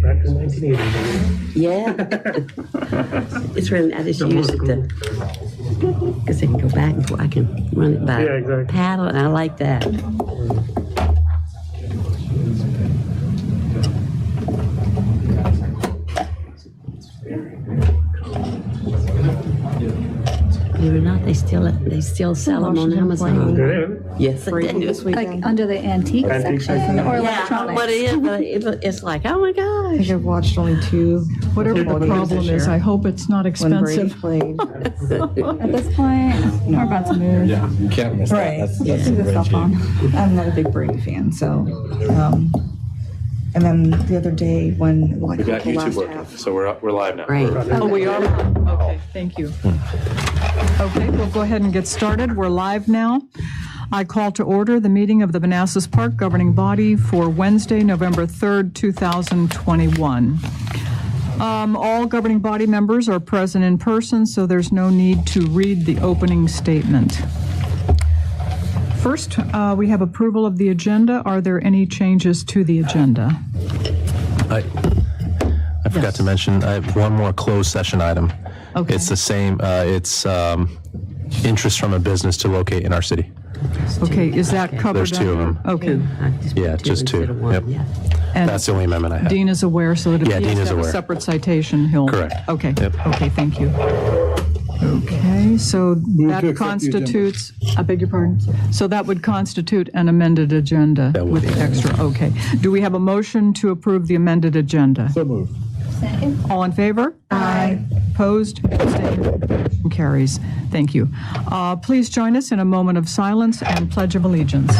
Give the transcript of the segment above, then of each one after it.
Back to 1980. Yeah. It's really, I just use it to, because I can go back and forth. I can run it by exactly. paddle, and I like that. Believe it or not, they still sell them on Amazon. Yes, they do. This Like weekend. under the antique Antique section section. or Yeah, electronics? but it's like, oh my I gosh. think I've watched only 2. Whatever the problem is, I hope it's not When Brady expensive. played. At this point, we're about to move. You can't miss Right. that. That's See the a stuff great on. game. I'm not a big Brady fan, so. And then the other day when We got the YouTube last working, half. so we're live now. Great. Oh, we are? Okay, thank you. Okay, we'll go ahead and get started. We're live now. I call to order the meeting of the Manassas Park Governing Body for Wednesday, November 3rd, 2021. All governing body members are present in person, so there's no need to read the opening statement. First, we have approval of the agenda. Are there any changes to the agenda? I forgot to mention, I have one more closed session item. Okay. It's the same, it's interest from a business to locate in our city. Okay, is that covered? There's 2 of them. Okay. I just put Yeah, just 2. instead of one, Yep. yeah. And That's the only amendment I have. Dean is aware, so that if Yeah, he Dean has is to have a aware. separate citation, he'll... Correct. Okay. Yep. Okay, thank you. Okay, so that constitutes, I beg your pardon? So that would constitute an amended agenda That would with be. the extra, okay. Do we have a motion to approve the amended agenda? So moved. All in favor? Aye. Opposed? Abstained? Motion carries. Thank you. Please join us in a moment of silence and Pledge of Allegiance.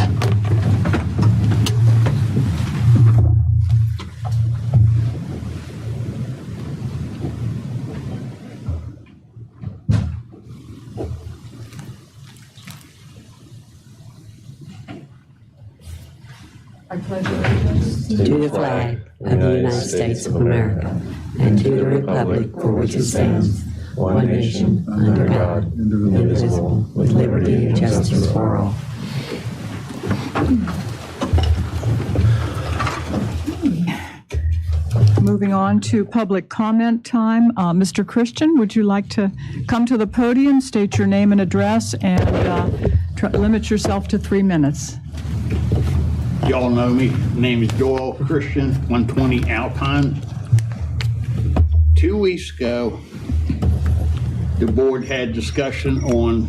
I pledge allegiance To the flag of the United States of America and to the republic for which it stands, one nation, under God, indivisible, with liberty and justice for all. Moving on to public comment time. Mr. Christian, would you like to come to the podium, state your name and address, and limit yourself to 3 minutes? Y'all know me. Name is Joel Christian, 120 Alpine. 2 weeks ago, the board had discussion on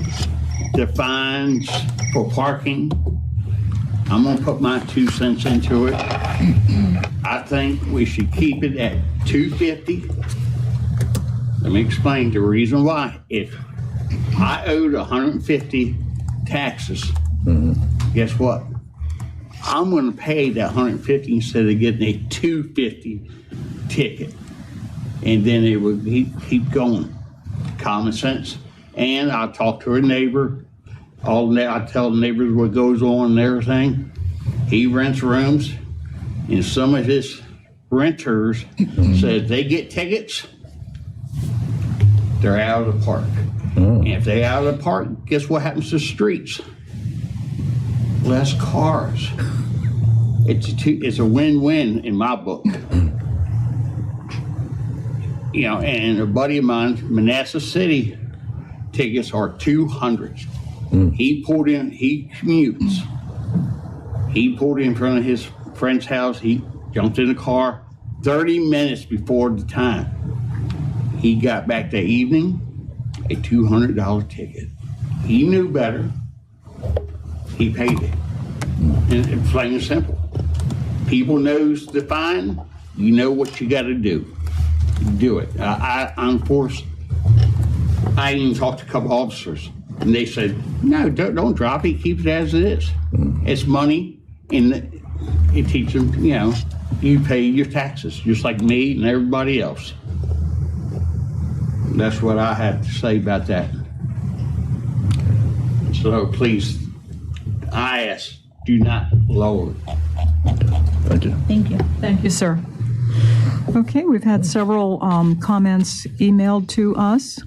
the fines for parking. I'm gonna put my 2 cents into it. I think we should keep it at $250. Let me explain the reason why. If I owed 150 taxes, guess what? I'm gonna pay that 150 instead of getting a 250 ticket. And then it would keep going. Common sense. And I talk to a neighbor. I tell the neighbors what goes on and everything. He rents rooms, and some of his renters said they get tickets, they're out of the park. And if they're out of the park, guess what happens to the streets? Less cars. It's a win-win in my book. You know, and a buddy of mine, Manassas City tickets are 200. He pulled in, he commutes. He pulled in front of his friend's house. He jumped in the car 30 minutes before the time. He got back that evening, a $200 ticket. He knew better. He paid it. And plain and simple. People knows the fine. You know what you got to do. Do it. I'm forced. I even talked to a couple officers, and they said, "No, don't drop it. Keep it as it is. It's money, and it teaches them. You know, you pay your taxes just like me and everybody else." That's what I have to say about that. So please, I ask, do not lower it. Thank you. Thank you. Thank you, sir. Okay, we've had several comments emailed to us.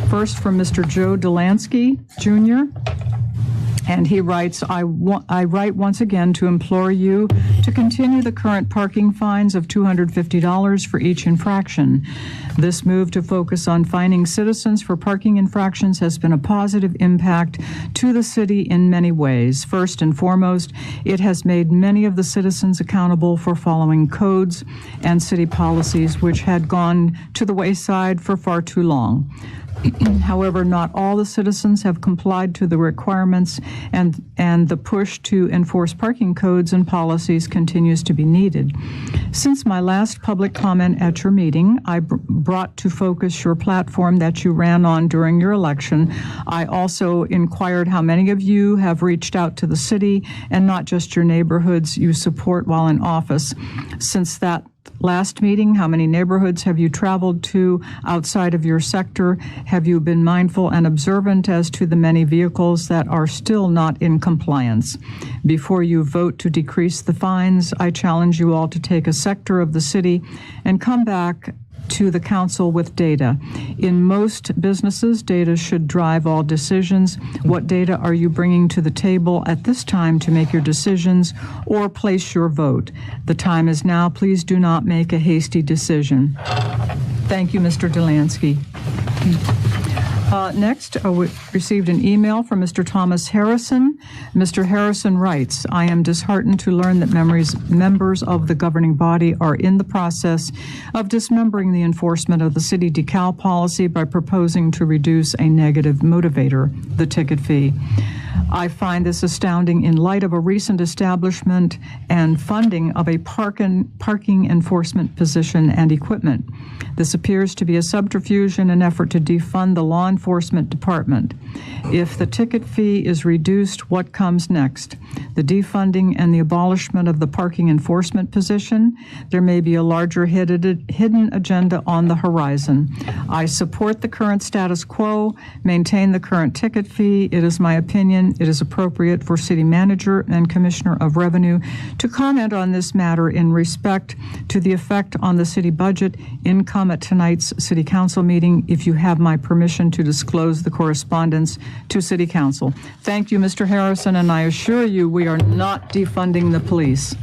First from Mr. Joe Delansky, Jr., and he writes, I write once again to implore you to continue the current parking fines of $250 for each infraction. This move to focus on fining citizens for parking infractions has been a positive impact to the city in many ways. First and foremost, it has made many of the citizens accountable for following codes and city policies which had gone to the wayside for far too long. However, not all the citizens have complied to the requirements, and the push to enforce parking codes and policies continues to be needed. Since my last public comment at your meeting, I brought to focus your platform that you ran on during your election. I also inquired how many of you have reached out to the city and not just your neighborhoods you support while in office. Since that last meeting, how many neighborhoods have you traveled to outside of your sector? Have you been mindful and observant as to the many vehicles that are still not in compliance? Before you vote to decrease the fines, I challenge you all to take a sector of the city and come back to the council with data. In most businesses, data should drive all decisions. What data are you bringing to the table at this time to make your decisions or place your vote? The time is now. Please do not make a hasty decision. Thank you, Mr. Delansky. Next, we received an email from Mr. Thomas Harrison. Mr. Harrison writes, I am disheartened to learn that members of the governing body are in the process of dismembering the enforcement of the CD-Decal policy by proposing to reduce a negative motivator, the ticket fee. I find this astounding in light of a recent establishment and funding of a parking enforcement position and equipment. This appears to be a subterfuge in an effort to defund the law enforcement department. If the ticket fee is reduced, what comes next? The defunding and the abolishment of the parking enforcement position? There may be a larger hidden agenda on the horizon. I support the current status quo, maintain the current ticket fee. It is my opinion it is appropriate for City Manager and Commissioner of Revenue to comment on this matter in respect to the effect on the city budget income at tonight's City Council meeting, if you have my permission to disclose the correspondence to City Council. Thank you, Mr. Harrison, and I assure you we are not defunding the police.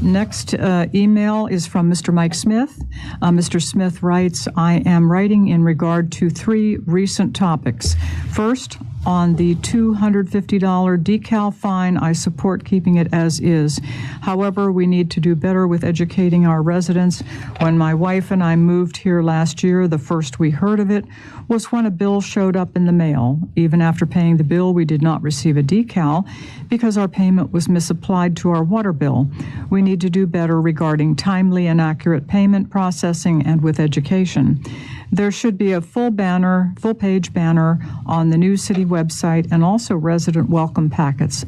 Next email is from Mr. Mike Smith. Mr. Smith writes, I am writing in regard to 3 recent topics. First, on the $250 decal fine, I support keeping it as is. However, we need to do better with educating our residents. When my wife and I moved here last year, the first we heard of it was when a bill showed up in the mail. Even after paying the bill, we did not receive a decal because our payment was misapplied to our water bill. We need to do better regarding timely and accurate payment processing and with education. There should be a full-page banner on the new city website and also resident welcome packets.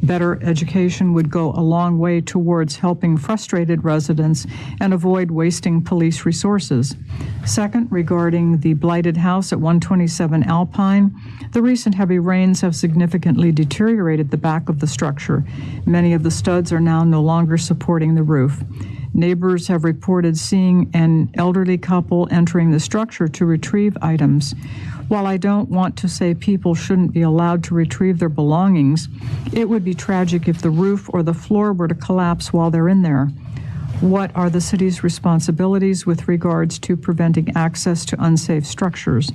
Better education would go a long way towards helping frustrated residents and avoid wasting police resources. Second, regarding the blighted house at 127 Alpine, the recent heavy rains have significantly deteriorated the back of the structure. Many of the studs are now no longer supporting the roof. Neighbors have reported seeing an elderly couple entering the structure to retrieve items. While I don't want to say people shouldn't be allowed to retrieve their belongings, it would be tragic if the roof or the floor were to collapse while they're in there. What are the city's responsibilities with regards to preventing access to unsafe structures?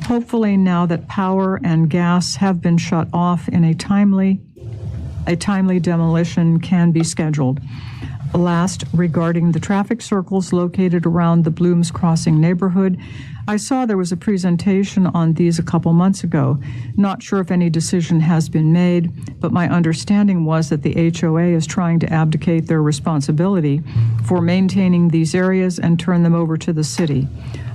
Hopefully, now that power and gas have been shut off, a timely demolition can be scheduled. Last, regarding the traffic circles located around the Blooms Crossing neighborhood, I saw there was a presentation on these a couple months ago. Not sure if any decision has been made, but my understanding was that the HOA is trying to abdicate their responsibility for maintaining these areas and turn them over to the city.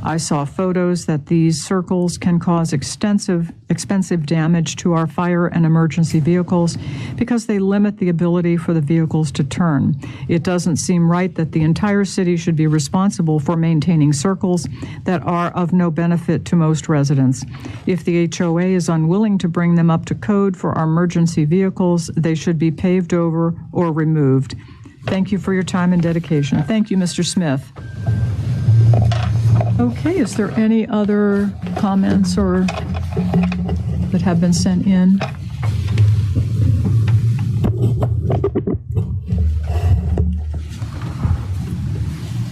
I saw photos that these circles can cause expensive damage to our fire and emergency vehicles because they limit the ability for the vehicles to turn. It doesn't seem right that the entire city should be responsible for maintaining circles that are of no benefit to most residents. If the HOA is unwilling to bring them up to code for our emergency vehicles, they should be paved over or removed. Thank you for your time and dedication. Thank you, Mr. Smith. Okay, is there any other comments or that have been sent in?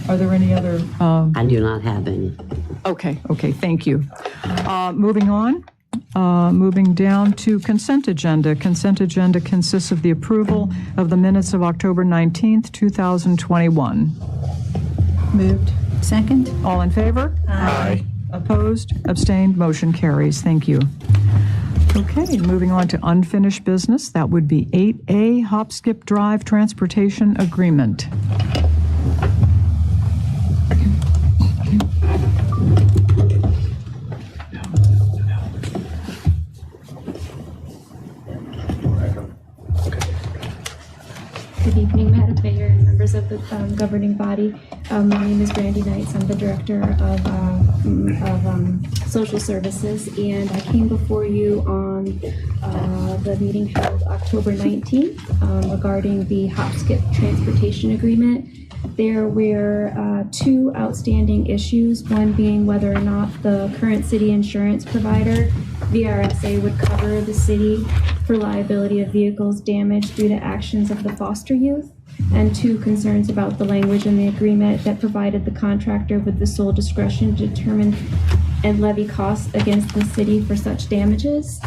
Are there any other? I do not have any. Okay, thank you. Moving on, moving down to consent agenda. Consent agenda consists of the approval of the minutes of October 19th, 2021. Moved. Second? All in favor? Aye. Opposed? Abstained? Motion carries. Thank you. Okay, moving on to unfinished business. That would be 8A, HopSkipDrive Transportation Agreement. Good evening, Madam Mayor and members of the governing body. My name is Brandy Knights. I'm the Director of Social Services, and I came before you on the meeting held October 19th regarding the HopSkip Transportation Agreement. There were two outstanding issues, one being whether or not the current city insurance provider, VRSA, would cover the city for liability of vehicles damaged due to actions of the foster youth, and two concerns about the language in the agreement that provided the contractor with the sole discretion to determine and levy costs against the city for such damages.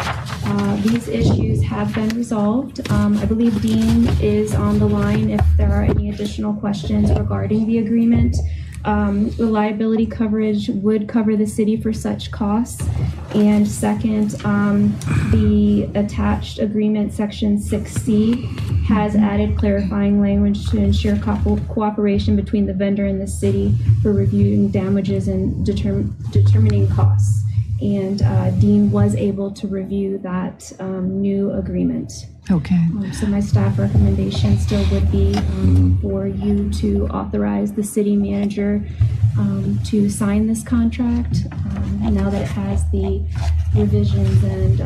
These issues have been resolved. I believe Dean is on the line if there are any additional questions regarding the agreement. The liability coverage would cover the city for such costs. And second, the attached agreement, section 6C, has added clarifying language to ensure cooperation between the vendor and the city for reviewing damages and determining costs. And Dean was able to review that new agreement. Okay. So my staff recommendation still would be for you to authorize the city manager to sign this contract now that it has the revisions and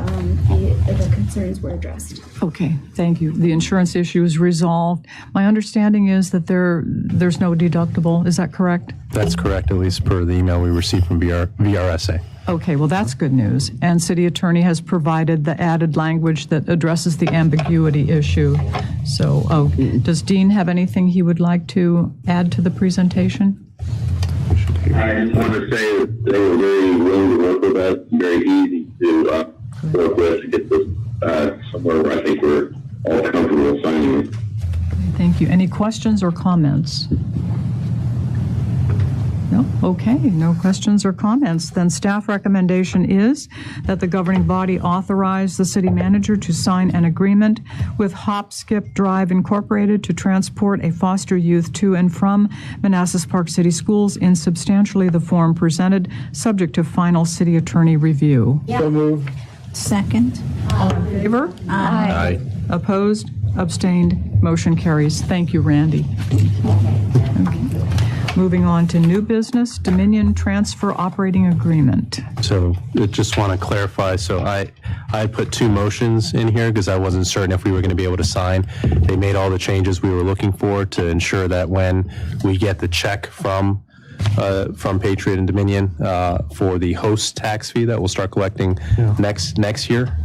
the concerns were addressed. Okay, thank you. The insurance issue is resolved. My understanding is that there's no deductible. Is that correct? That's correct, at least per the email we received from VRSA. Okay, well, that's good news. And city attorney has provided the added language that addresses the ambiguity issue. So, does Dean have anything he would like to add to the presentation? I just want to say that they were very willing to work with us, very easy to work with to get this somewhere where I think we're all comfortable signing it. Thank you. Any questions or comments? No? Okay, no questions or comments. Then staff recommendation is that the governing body authorize the city manager to sign an agreement with HopSkipDrive Incorporated to transport a foster youth to and from Manassas Park City Schools in substantially the form presented, subject to final city attorney review. So moved. Second? All in favor? Aye. Opposed? Abstained? Motion carries. Thank you, Randy. Okay. Moving on to new business, Dominion Transfer Operating Agreement. So I just want to clarify, so I put two motions in here because I wasn't certain if we were going to be able to sign. They made all the changes we were looking for to ensure that when we get the check from Patriot and Dominion for the host tax fee that we'll start collecting next year,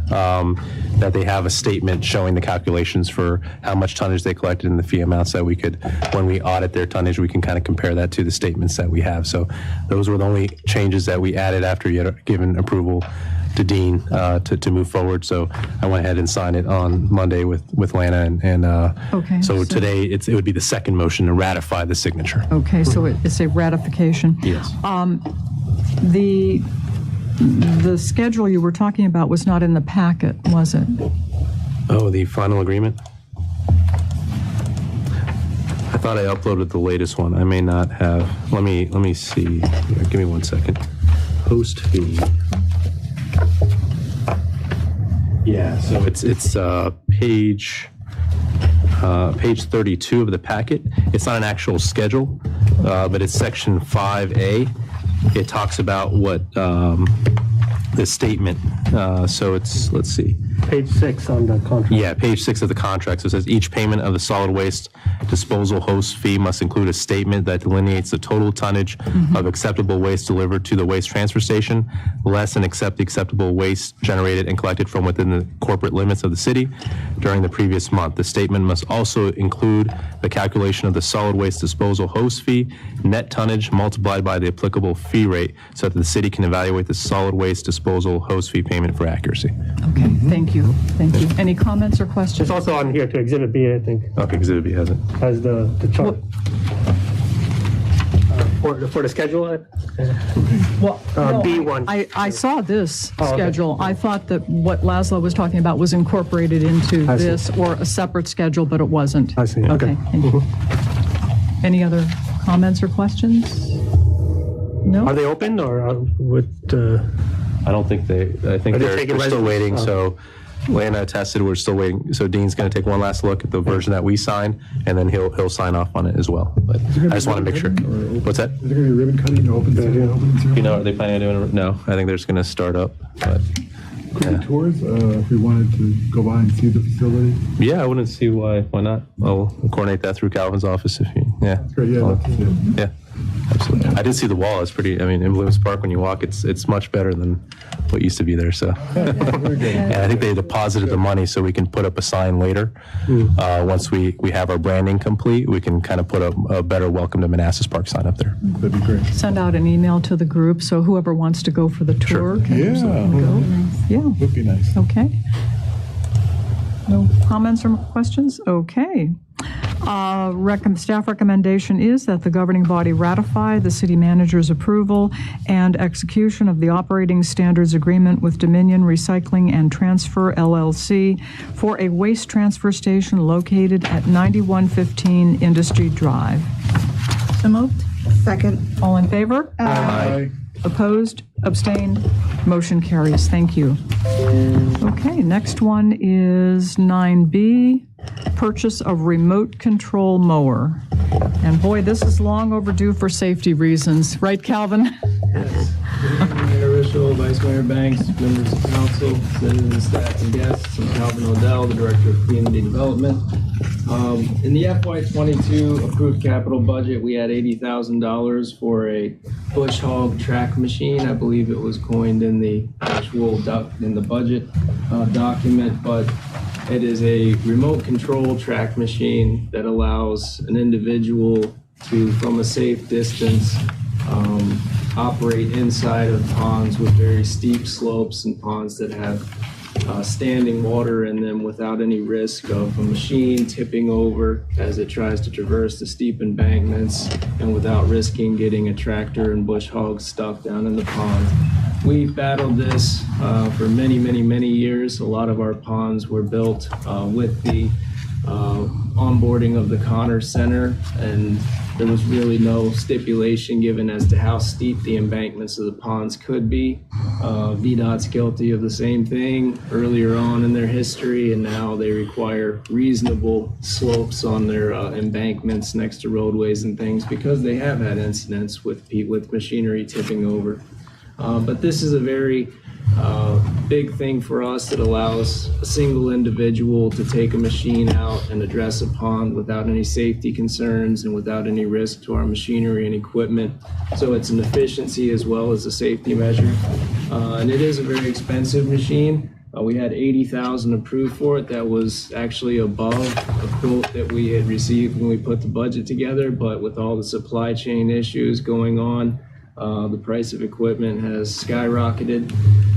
that they have a statement showing the calculations for how much tonnage they collected and the fee amounts that we could, when we audit their tonnage, we can kind of compare that to the statements that we have. So those were the only changes that we added after you had given approval to Dean to move forward. So I went ahead and signed it on Monday with Lana. And Okay, so so- today it would be the second motion to ratify the signature. Okay, so it's a ratification. Yes. The schedule you were talking about was not in the packet, was it? Oh, the final agreement? I thought I uploaded the latest one. I may not have. Let me see. Here, give me 1 second. Host fee. Yeah, so it's page 32 of the packet. It's not an actual schedule, but it's section 5A. It talks about what the statement. So it's, let's see. Page 6 on the contract. Yeah, page 6 of the contract. So it says each payment of the solid waste disposal host fee must include a statement that delineates the total tonnage of acceptable waste delivered to the waste transfer station, less and except the acceptable waste generated and collected from within the corporate limits of the city during the previous month. The statement must also include the calculation of the solid waste disposal host fee, net tonnage multiplied by the applicable fee rate, so that the city can evaluate the solid waste disposal host fee payment for accuracy. Okay, thank you. Thank you. Any comments or questions? It's also on here to Exhibit B, I think, Okay, Exhibit B has it. has the chart. For the schedule, Well, no, B1. I saw this Oh, okay. schedule. I thought that what Laszlo was talking about was incorporated into I see. this or a separate schedule, but it wasn't. I see, okay. Thank you. Any other comments or questions? No? Are they open or with, I don't think I think Are they they're taking still residents? waiting, Oh. so Lana attested, we're still waiting. So Dean's going to take one last look at the version that we signed, and then he'll sign off on it as well. But I just want to make sure. What's that? Is there going to be ribbon cutting or open ceremony? You know, are they planning on doing it? No, I think they're just going to start up. But Could be tours if we wanted to go by and see the facility. yeah, I wouldn't see why not. I'll coordinate that through Calvin's office if you, yeah. Great, yeah, I'd love to see it. Yeah, absolutely. I did see the wall. It's pretty, I mean, in Bloom's Park, when you walk, it's much better than what used to be there, so. And I think they deposited the money so we can put up a sign later. Once we have our branding complete, we can kind of put a better Welcome to Manassas Park sign up there. That'd be great. Send out an email to the group, so whoever wants to go for the tour can Yeah, go. Yeah, would be nice. okay. No comments or questions? Okay. Staff recommendation is that the governing body ratify the city manager's approval and execution of the operating standards agreement with Dominion Recycling and Transfer LLC for a waste transfer station located at 9115 Industry Drive. So moved. Second. All in favor? Aye. Opposed? Abstained? Motion carries. Thank you. Okay, next one is 9B, purchase of remote control mower. And boy, this is long overdue for safety reasons. Right, Calvin? Mayor Russell, Vice Mayor Banks, members of council, citizens, staff, and guests. I'm Calvin Odell, the Director of Community Development. In the FY22 approved capital budget, we had $80,000 for a bush hog track machine. I believe it was coined in the actual in the budget document, but it is a remote control track machine that allows an individual to, from a safe distance, operate inside of ponds with very steep slopes and ponds that have standing water in them without any risk of a machine tipping over as it tries to traverse the steep embankments and without risking getting a tractor and bush hog stuck down in the pond. We've battled this for many, many, many years. A lot of our ponds were built with the onboarding of the Connor Center, and there was really no stipulation given as to how steep the embankments of the ponds could be. VDOT's guilty of the same thing earlier on in their history, and now they require reasonable slopes on their embankments next to roadways and things because they have had incidents with machinery tipping over. But this is a very big thing for us that allows a single individual to take a machine out and address a pond without any safety concerns and without any risk to our machinery and equipment. So it's an efficiency as well as a safety measure. And it is a very expensive machine. We had $80,000 approved for it. That was actually above a quote that we had received when we put the budget together, but with all the supply chain issues going on, the price of equipment has skyrocketed.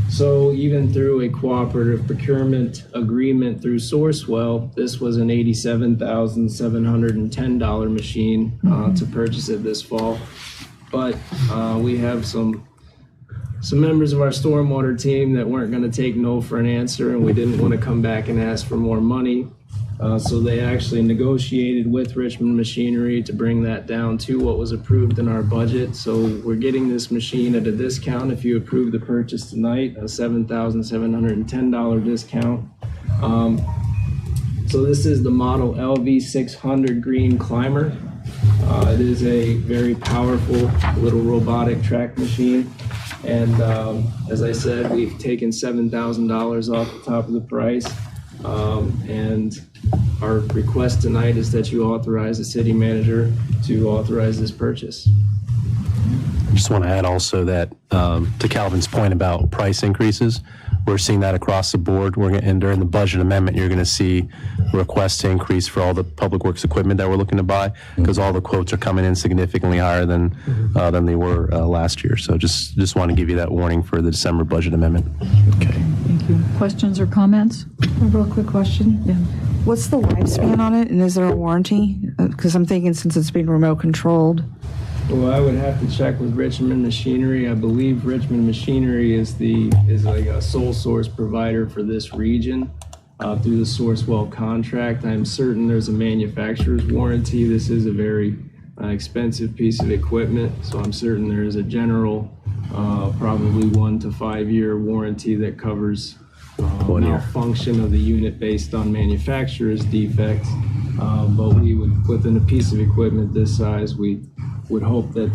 So even through a cooperative procurement agreement through Sourcewell, this was an $87,710 machine to purchase it this fall. But we have some members of our stormwater team that weren't going to take no for an answer, and we didn't want to come back and ask for more money. So they actually negotiated with Richmond Machinery to bring that down to what was approved in our budget. So we're getting this machine at a discount if you approve the purchase tonight, a $7,710 discount. So this is the model LV600 Green Climber. It is a very powerful little robotic track machine. And as I said, we've taken $7,000 off the top of the price. And our request tonight is that you authorize the city manager to authorize this purchase. I just want to add also that to Calvin's point about price increases, we're seeing that across the board. And during the budget amendment, you're going to see requests to increase for all the public works equipment that we're looking to buy, because all the quotes are coming in significantly higher than they were last year. So just want to give you that warning for the December budget amendment. Okay. Thank you. Questions or comments? A real quick question. Yeah. What's the lifespan on it, and is there a warranty? Because I'm thinking since it's being remote controlled. Well, I would have to check with Richmond Machinery. I believe Richmond Machinery is like a sole source provider for this region through the Sourcewell contract. I'm certain there's a manufacturer's warranty. This is a very expensive piece of equipment, so I'm certain there is a general probably 1 to 5 year warranty that covers malfunction of the unit based on manufacturer's defects. But we would, within a piece of equipment this size, we would hope that,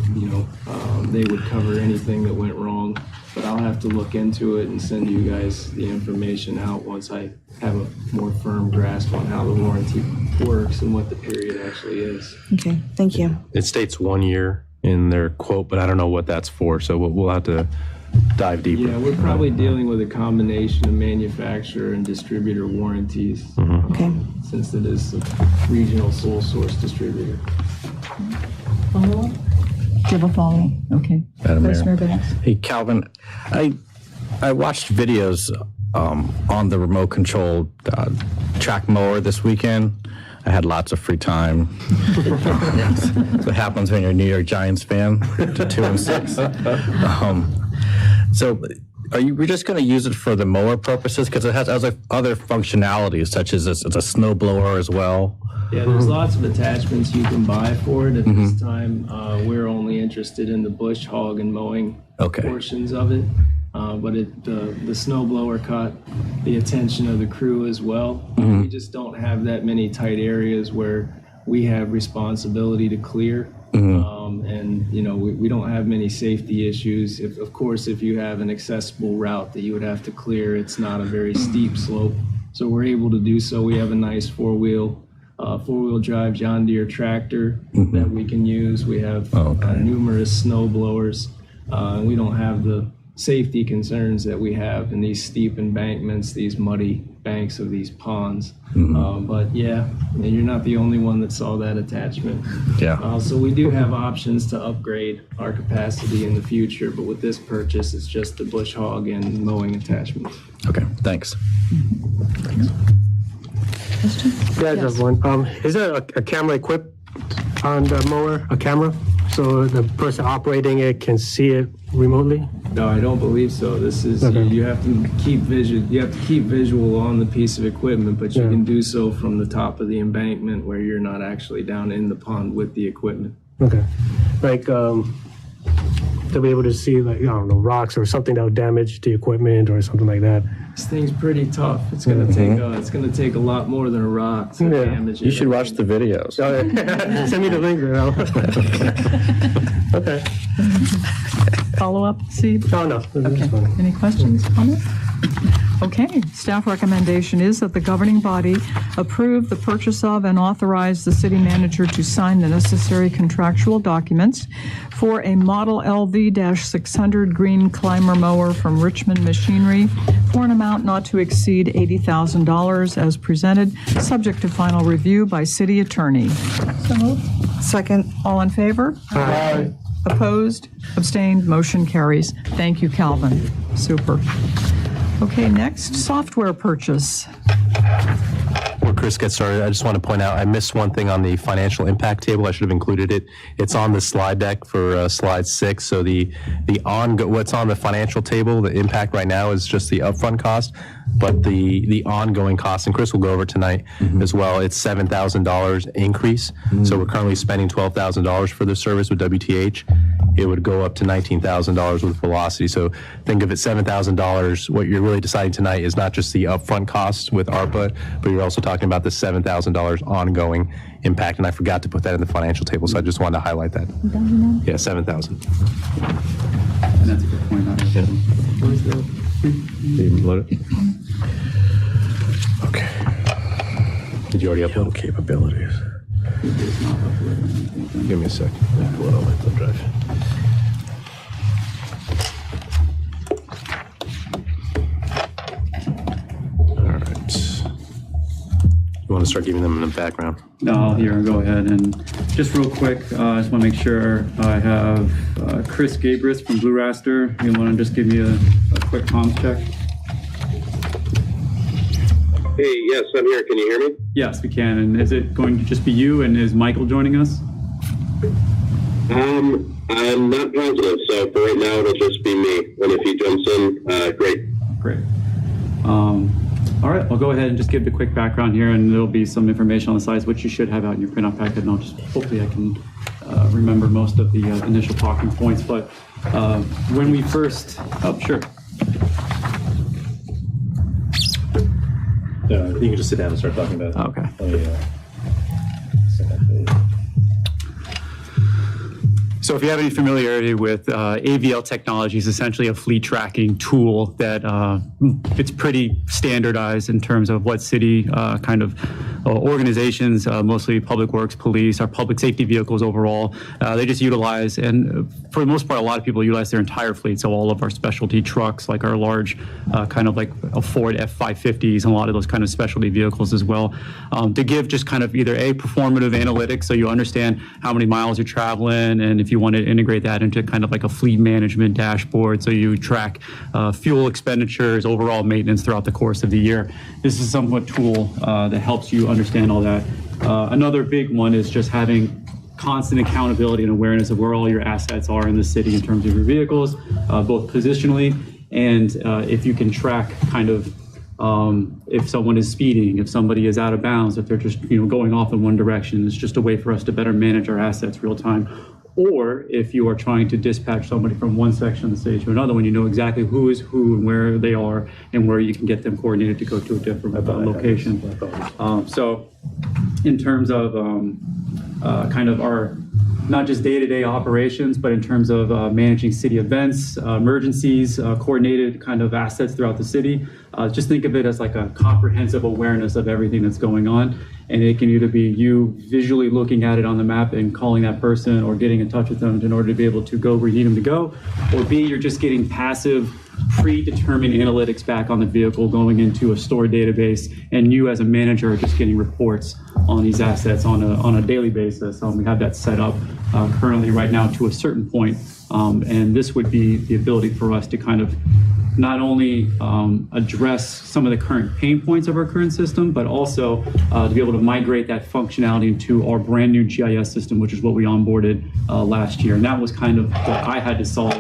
they would cover anything that went wrong. But I'll have to look into it and send you guys the information out once I have a more firm grasp on how the warranty works and what the period actually is. Okay, thank you. It states 1 year in their quote, but I don't know what that's for. So we'll have to dive deeper. Yeah, we're probably dealing with a combination of manufacturer and distributor warranties. Okay. Since it is a regional sole source distributor. Follow-up? Do you have a follow-up? Okay. Madam Vice Mayor Mayor. Banks. Hey, Calvin, I watched videos on the remote controlled track mower this weekend. I had lots of free time. That's what happens when you're a New York Giants fan, to 2-6. So we're just going to use it for the mower purposes? Because it has other functionalities, such as it's a snow blower as well. Yeah, there's lots of attachments you can buy for it. At this time, we're only interested in the bush hog and mowing portions of it. But the snow blower caught the attention of the crew as well. We just don't have that many tight areas where we have responsibility to clear. And we don't have many safety issues. Of course, if you have an accessible route that you would have to clear, it's not a very steep slope. So we're able to do so. We have a nice four-wheel drive John Deere tractor that we can use. We have numerous snow blowers. We don't have the safety concerns that we have in these steep embankments, these muddy banks of these ponds. But yeah, you're not the only one that saw that attachment. Yeah. So we do have options to upgrade our capacity in the future, but with this purchase, it's just the bush hog and mowing attachments. Okay, thanks. Yeah, I have one. Is there a camera equipped on the mower, a camera, so the person operating it can see it remotely? No, I don't believe so. This is you have to keep visual on the piece of equipment, but you can do so from the top of the embankment where you're not actually down in the pond with the equipment. Okay. Like to be able to see, like, I don't know, rocks or something that would damage the equipment or something like that. This thing's pretty tough. It's gonna take a lot more than a rock to damage it. You should watch the videos. Send me the link. Okay. Follow-up, Steve? Oh, no. Okay. Any questions, comments? Okay. Staff recommendation is that the governing body approve the purchase of and authorize the city manager to sign the necessary contractual documents for a model LV-600 green climber mower from Richmond Machinery for an amount not to exceed $80,000 as presented, subject to final review by city attorney. So moved. Second. All in favor? Aye. Opposed? Abstained? Motion carries. Thank you, Calvin. Super. Okay, next, software purchase. Before Chris gets started, I just want to point out, I missed one thing on the financial impact table. I should have included it. It's on the slide deck for slide 6. So what's on the financial table, the impact right now is just the upfront cost, but the ongoing cost, and Chris will go over tonight as well, it's $7,000 increase. So we're currently spending $12,000 for this service with WTH. it would go up to $19,000 with velocity. So think of it, $7,000. What you're really deciding tonight is not just the upfront costs with ARPA, but you're also talking about the $7,000 ongoing impact. And I forgot to put that in the financial table, so I just wanted to highlight that. Yeah, 7,000. And that's a good point. Load it. Okay. Did you already upload capabilities? Give me a second. Pull it on my thumb drive. All right. You want to start giving them the background? No, here, go ahead. And just real quick, I just want to make sure I have Chris Gabris from Blue Raster. You want to just give me a quick comms check? Hey, yes, I'm here. Can you hear me? Yes, we can. And is it going to just be you, and is Michael joining us? I'm not positive, so for right now it'll just be me. And if he jumps in, great. Great. All right, I'll go ahead and just give the quick background here, and there'll be some information on the slides, which you should have out in your printout packet, and I'll just, hopefully I can remember most of the initial talking points. But when we first, sure. You can just sit down and start talking about it. Okay. So if you have any familiarity with AVL technology, is essentially a fleet tracking tool that it's pretty standardized in terms of what city kind of organizations, mostly public works, police, our public safety vehicles overall, they just utilize, and for the most part, a lot of people utilize their entire fleet. So all of our specialty trucks, like our large kind of like a Ford F-550s, and a lot of those kind of specialty vehicles as well, to give just kind of either a performative analytics, so you understand how many miles you're traveling, and if you want to integrate that into kind of like a fleet management dashboard, so you track fuel expenditures, overall maintenance throughout the course of the year. This is somewhat tool that helps you understand all that. Another big one is just having constant accountability and awareness of where all your assets are in the city in terms of your vehicles, both positionally and if you can track kind of if someone is speeding, if somebody is out of bounds, if they're just going off in one direction. It's just a way for us to better manage our assets real time. Or if you are trying to dispatch somebody from one section of the city to another one, you know exactly who is who and where they are and where you can get them coordinated to go to a different location. So in terms of kind of our not just day-to-day operations, but in terms of managing city events, emergencies, coordinated kind of assets throughout the city, just think of it as like a comprehensive awareness of everything that's going on. And it can either be you visually looking at it on the map and calling that person or getting in touch with them in order to be able to go where you need them to go, or B, you're just getting passive, predetermined analytics back on the vehicle going into a stored database, and you as a manager are just getting reports on these assets on a daily basis. We have that set up currently right now to a certain point, and this would be the ability for us to kind of not only address some of the current pain points of our current system, but also to be able to migrate that functionality into our brand new GIS system, which is what we onboarded last year. And that was kind of what I had to solve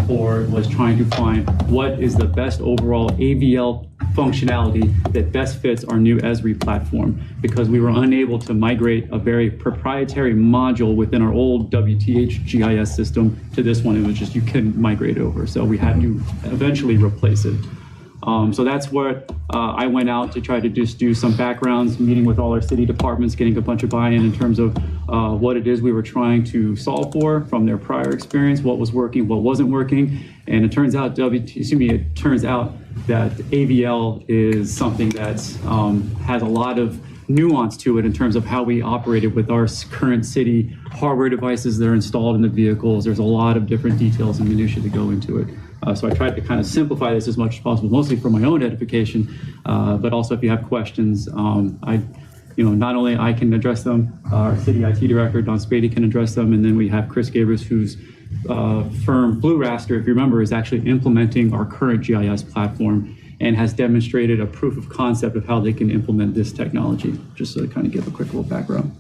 for, was trying to find what is the best overall AVL functionality that best fits our new Esri platform, because we were unable to migrate a very proprietary module within our old WTH GIS system to this one. It was just, you couldn't migrate over. So we had to eventually replace it. So that's what I went out to try to just do some backgrounds, meeting with all our city departments, getting a bunch of buy-in in terms of what it is we were trying to solve for from their prior experience, what was working, what wasn't working. And it turns out that AVL is something that has a lot of nuance to it in terms of how we operated with our current city hardware devices that are installed in the vehicles. There's a lot of different details and minutiae that go into it. So I tried to kind of simplify this as much as possible, mostly for my own edification, but also if you have questions, not only I can address them, our city IT director, Don Spady, can address them, and then we have Chris Gabris, whose firm Blue Raster, if you remember, is actually implementing our current GIS platform and has demonstrated a proof of concept of how they can implement this technology, just to kind of give a quick little background.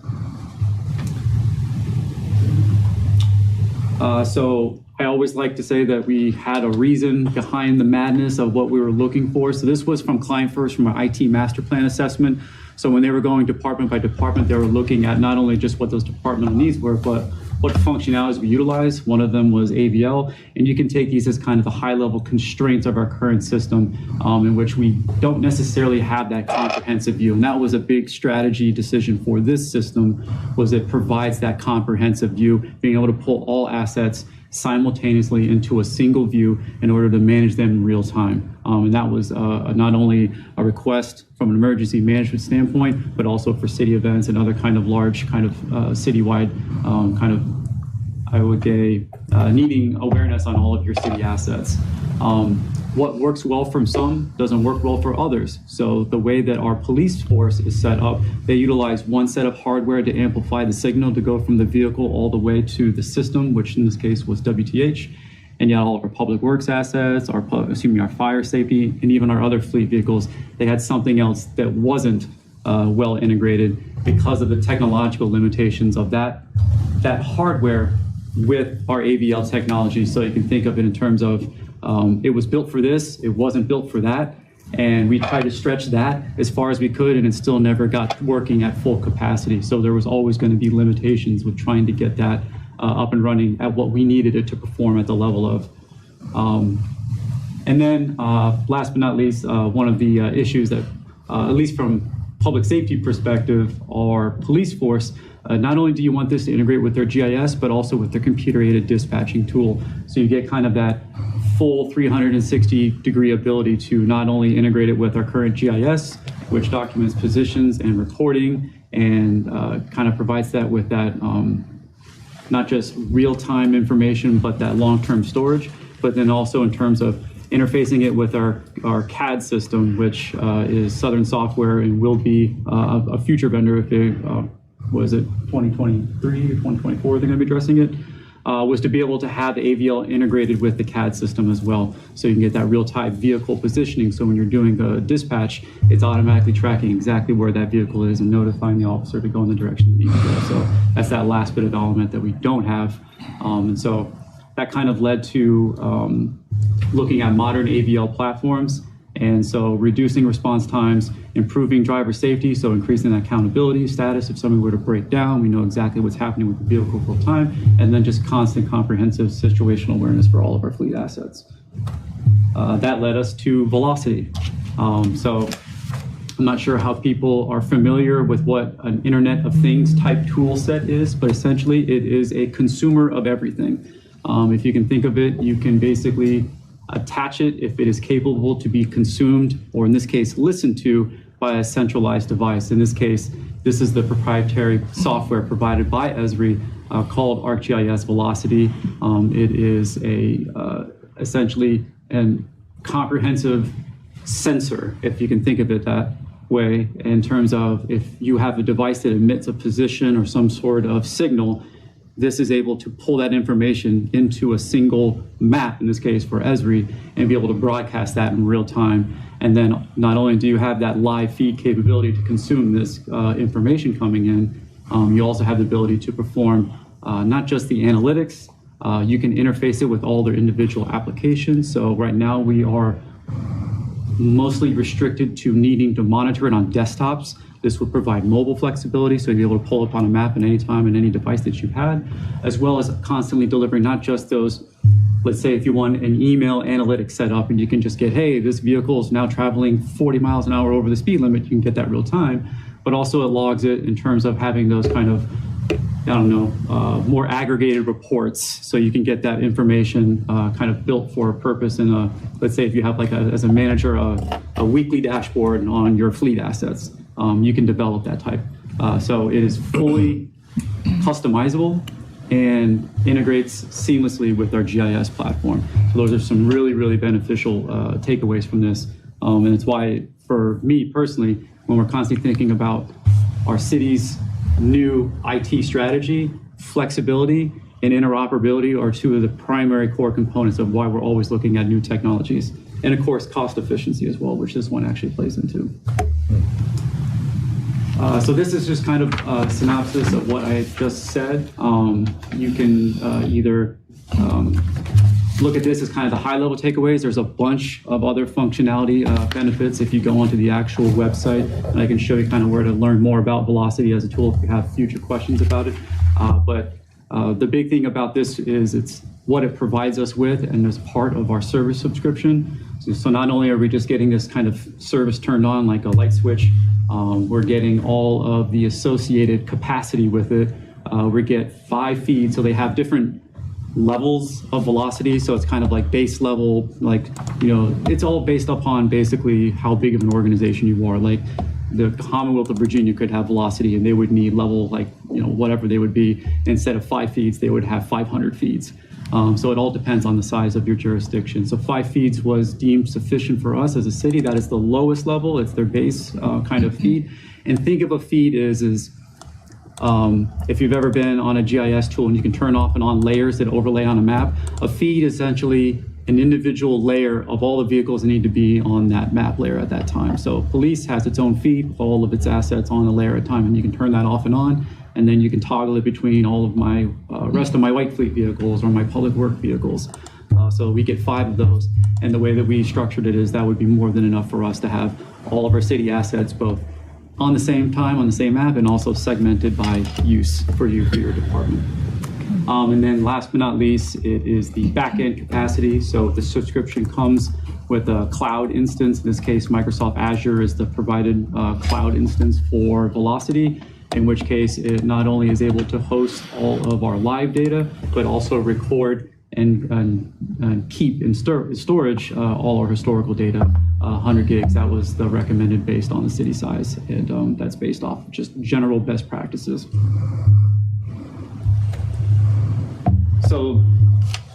So I always like to say that we had a reason behind the madness of what we were looking for. So this was from Client First, from our IT master plan assessment. So when they were going department by department, they were looking at not only just what those departmental needs were, but what functionalities we utilize. One of them was AVL, and you can take these as kind of the high-level constraints of our current system, in which we don't necessarily have that comprehensive view. And that was a big strategy decision for this system, was it provides that comprehensive view, being able to pull all assets simultaneously into a single view in order to manage them in real time. And that was not only a request from an emergency management standpoint, but also for city events and other kind of large kind of citywide kind of, I would say, needing awareness on all of your city assets. What works well for some doesn't work well for others. So the way that our police force is set up, they utilize one set of hardware to amplify the signal to go from the vehicle all the way to the system, which in this case was WTH. And yet all of our public works assets, our fire safety, and even our other fleet vehicles, they had something else that wasn't well integrated because of the technological limitations of that hardware with our AVL technology. So you can think of it in terms of it was built for this, it wasn't built for that, and we tried to stretch that as far as we could, and it still never got working at full capacity. So there was always going to be limitations with trying to get that up and running at what we needed it to perform at the level of. And then last but not least, one of the issues that, at least from public safety perspective, our police force, not only do you want this to integrate with their GIS, but also with their computer-aided dispatching tool. So you get kind of that full 360-degree ability to not only integrate it with our current GIS, which documents positions and reporting, and kind of provides that with that not just real-time information, but that long-term storage, but then also in terms of interfacing it with our CAD system, which is Southern Software and will be a future vendor if they, was it 2023 or 2024 they're going to be addressing it, was to be able to have the AVL integrated with the CAD system as well. So you can get that real-time vehicle positioning. So when you're doing the dispatch, it's automatically tracking exactly where that vehicle is and notifying the officer to go in the direction they need to go. So that's that last bit of element that we don't have. And so that kind of led to looking at modern AVL platforms. And so reducing response times, improving driver safety, so increasing the accountability status. If somebody were to break down, we know exactly what's happening with the vehicle full time, and then just constant comprehensive situational awareness for all of our fleet assets. That led us to velocity. So I'm not sure how people are familiar with what an Internet of Things type tool set is, but essentially it is a consumer of everything. If you can think of it, you can basically attach it if it is capable to be consumed, or in this case, listened to by a centralized device. In this case, this is the proprietary software provided by Esri called ArcGIS Velocity. It is essentially a comprehensive sensor, if you can think of it that way, in terms of if you have a device that emits a position or some sort of signal, this is able to pull that information into a single map, in this case for Esri, and be able to broadcast that in real time. And then not only do you have that live feed capability to consume this information coming in, you also have the ability to perform not just the analytics, you can interface it with all their individual applications. So right now we are mostly restricted to needing to monitor it on desktops. This will provide mobile flexibility, so you'll be able to pull up on a map at any time and any device that you've had, as well as constantly delivering not just those, let's say if you want an email analytics set up and you can just get, hey, this vehicle is now traveling 40 miles an hour over the speed limit, you can get that real time, but also it logs it in terms of having those kind of, I don't know, more aggregated reports, so you can get that information kind of built for a purpose in a, let's say if you have like as a manager, a weekly dashboard on your fleet assets. You can develop that type. So it is fully customizable and integrates seamlessly with our GIS platform. So those are some really, really beneficial takeaways from this. And it's why, for me personally, when we're constantly thinking about our city's new IT strategy, flexibility and interoperability are two of the primary core components of why we're always looking at new technologies. And of course, cost efficiency as well, which this one actually plays into. So this is just kind of a synopsis of what I just said. You can either look at this as kind of the high-level takeaways. There's a bunch of other functionality benefits if you go onto the actual website, and I can show you kind of where to learn more about Velocity as a tool if you have future questions about it. But The big thing about this is it's what it provides us with and as part of our service subscription. So not only are we just getting this kind of service turned on like a light switch, we're getting all of the associated capacity with it. We get 5 feeds, so they have different levels of velocity. So it's kind of like base level, like, it's all based upon basically how big of an organization you are. Like the Commonwealth of Virginia could have velocity and they would need level, like, whatever they would be. Instead of 5 feeds, they would have 500 feeds. So it all depends on the size of your jurisdiction. So 5 feeds was deemed sufficient for us as a city. That is the lowest level. It's their base kind of feed. And think of a feed is if you've ever been on a GIS tool and you can turn off and on layers that overlay on a map, a feed is essentially an individual layer of all the vehicles that need to be on that map layer at that time. So police has its own feed with all of its assets on a layer at a time, and you can turn that off and on, and then you can toggle it between all of my rest of my white fleet vehicles or my public work vehicles. So we get 5 of those, and the way that we structured it is that would be more than enough for us to have all of our city assets both on the same time, on the same app, and also segmented by use for you, for your department. And then last but not least, it is the back-end capacity. So the subscription comes with a cloud instance. In this case, Microsoft Azure is the provided cloud instance for Velocity, in which case it not only is able to host all of our live data, but also record and keep in storage all our historical data, 100 gigs. That was the recommended based on the city size, and that's based off just general best practices. So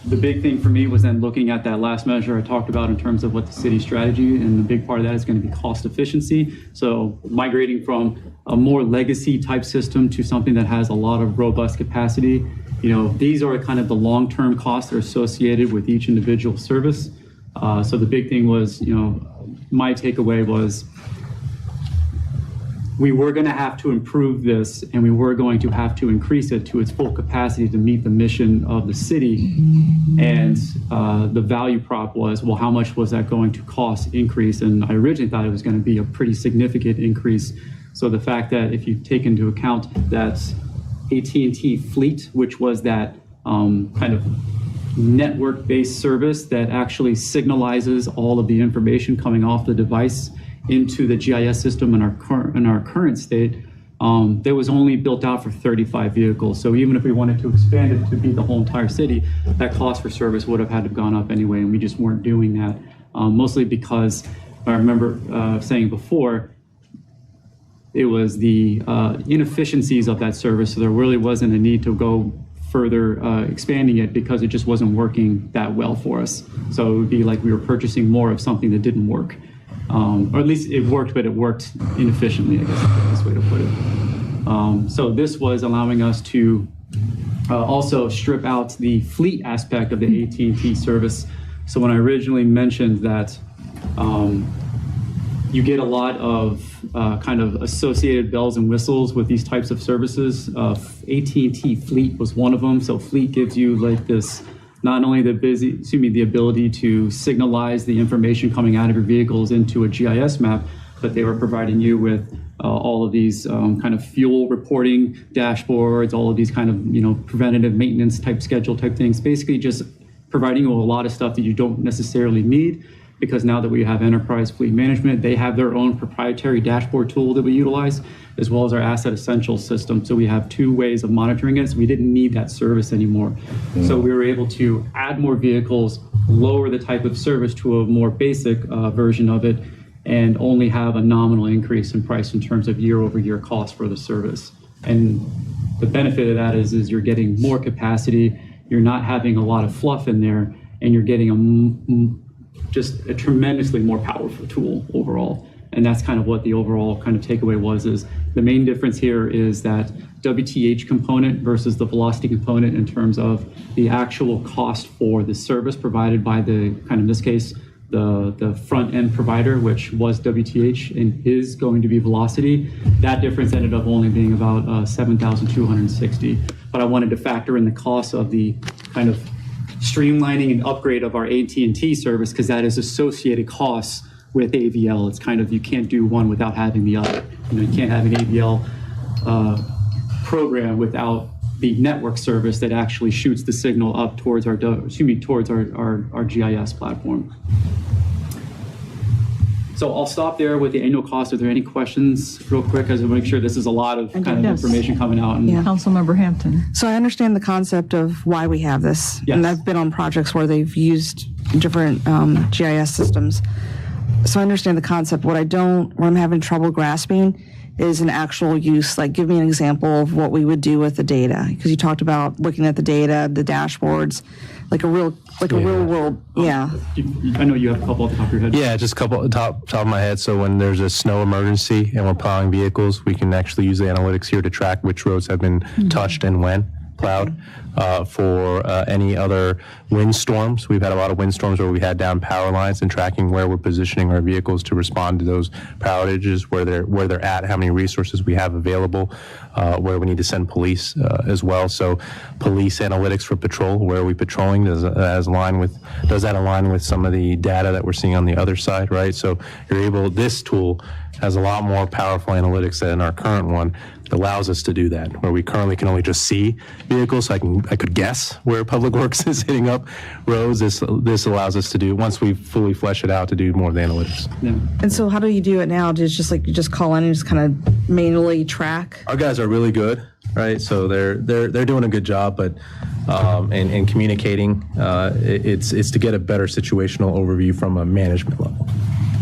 the big thing for me was then looking at that last measure I talked about in terms of what the city strategy, and the big part of that is going to be cost efficiency. So migrating from a more legacy type system to something that has a lot of robust capacity. These are kind of the long-term costs that are associated with each individual service. So the big thing was, my takeaway was we were going to have to improve this, and we were going to have to increase it to its full capacity to meet the mission of the city. And the value prop was, well, how much was that going to cost increase? And I originally thought it was going to be a pretty significant increase. So the fact that if you take into account that AT&T Fleet, which was that kind of network-based service that actually signalizes all of the information coming off the device into the GIS system in our current state, that was only built out for 35 vehicles. So even if we wanted to expand it to be the whole entire city, that cost for service would have had to have gone up anyway, and we just weren't doing that. Mostly because I remember saying before, it was the inefficiencies of that service, so there really wasn't a need to go further expanding it because it just wasn't working that well for us. So it would be like we were purchasing more of something that didn't work. Or at least it worked, but it worked inefficiently, I guess is the best way to put it. So this was allowing us to also strip out the fleet aspect of the AT&T service. So when I originally mentioned that you get a lot of kind of associated bells and whistles with these types of services, AT&T Fleet was one of them. So Fleet gives you like this, not only the ability to signalize the information coming out of your vehicles into a GIS map, but they were providing you with all of these kind of fuel reporting dashboards, all of these kind of preventative maintenance type schedule type things, basically just providing you a lot of stuff that you don't necessarily need, because now that we have enterprise fleet management, they have their own proprietary dashboard tool that we utilize, as well as our asset essentials system. So we have 2 ways of monitoring it. So we didn't need that service anymore. So we were able to add more vehicles, lower the type of service to a more basic version of it, and only have a nominal increase in price in terms of year-over-year cost for the service. And the benefit of that is you're getting more capacity, you're not having a lot of fluff in there, and you're getting just a tremendously more powerful tool overall. And that's kind of what the overall kind of takeaway was, is the main difference here is that WTH component versus the velocity component in terms of the actual cost for the service provided by the kind of, in this case, the front end provider, which was WTH and is going to be velocity. That difference ended up only being about $7,260. But I wanted to factor in the cost of the kind of streamlining and upgrade of our AT&T service, because that is associated costs with AVL. It's kind of, you can't do one without having the other. You can't have an AVL program without the network service that actually shoots the signal up towards our GIS platform. So I'll stop there with the annual cost. Are there any questions real quick, as I make sure this is a lot of kind of Yes. information coming out? And Councilmember Hampton. So I understand the concept of why we have this. Yes. And I've been on projects where they've used different GIS systems. So I understand the concept. What I'm having trouble grasping is an actual use. Like, give me an example of what we would do with the data. Because you talked about looking at the data, the dashboards, like a real world. Yeah. I know you have a couple off the top of your head. Yeah, just a couple top of my head. So when there's a snow emergency and we're plowing vehicles, we can actually use the analytics here to track which roads have been touched and when plowed. For any other windstorms, we've had a lot of windstorms where we had down power lines, and tracking where we're positioning our vehicles to respond to those power outages, where they're at, how many resources we have available, where we need to send police as well. So police analytics for patrol, where are we patrolling? Does that align with some of the data that we're seeing on the other side, right? So this tool has a lot more powerful analytics than our current one. It allows us to do that, where we currently can only just see vehicles. So I could guess where Public Works is hitting up roads. This allows us to do, once we fully flesh it out, to do more of the analytics. Yeah. And so how do you do it now? Do you just call in and just kind of manually track? Our guys are really good, right? So they're doing a good job, but in communicating, it's to get a better situational overview from a management level.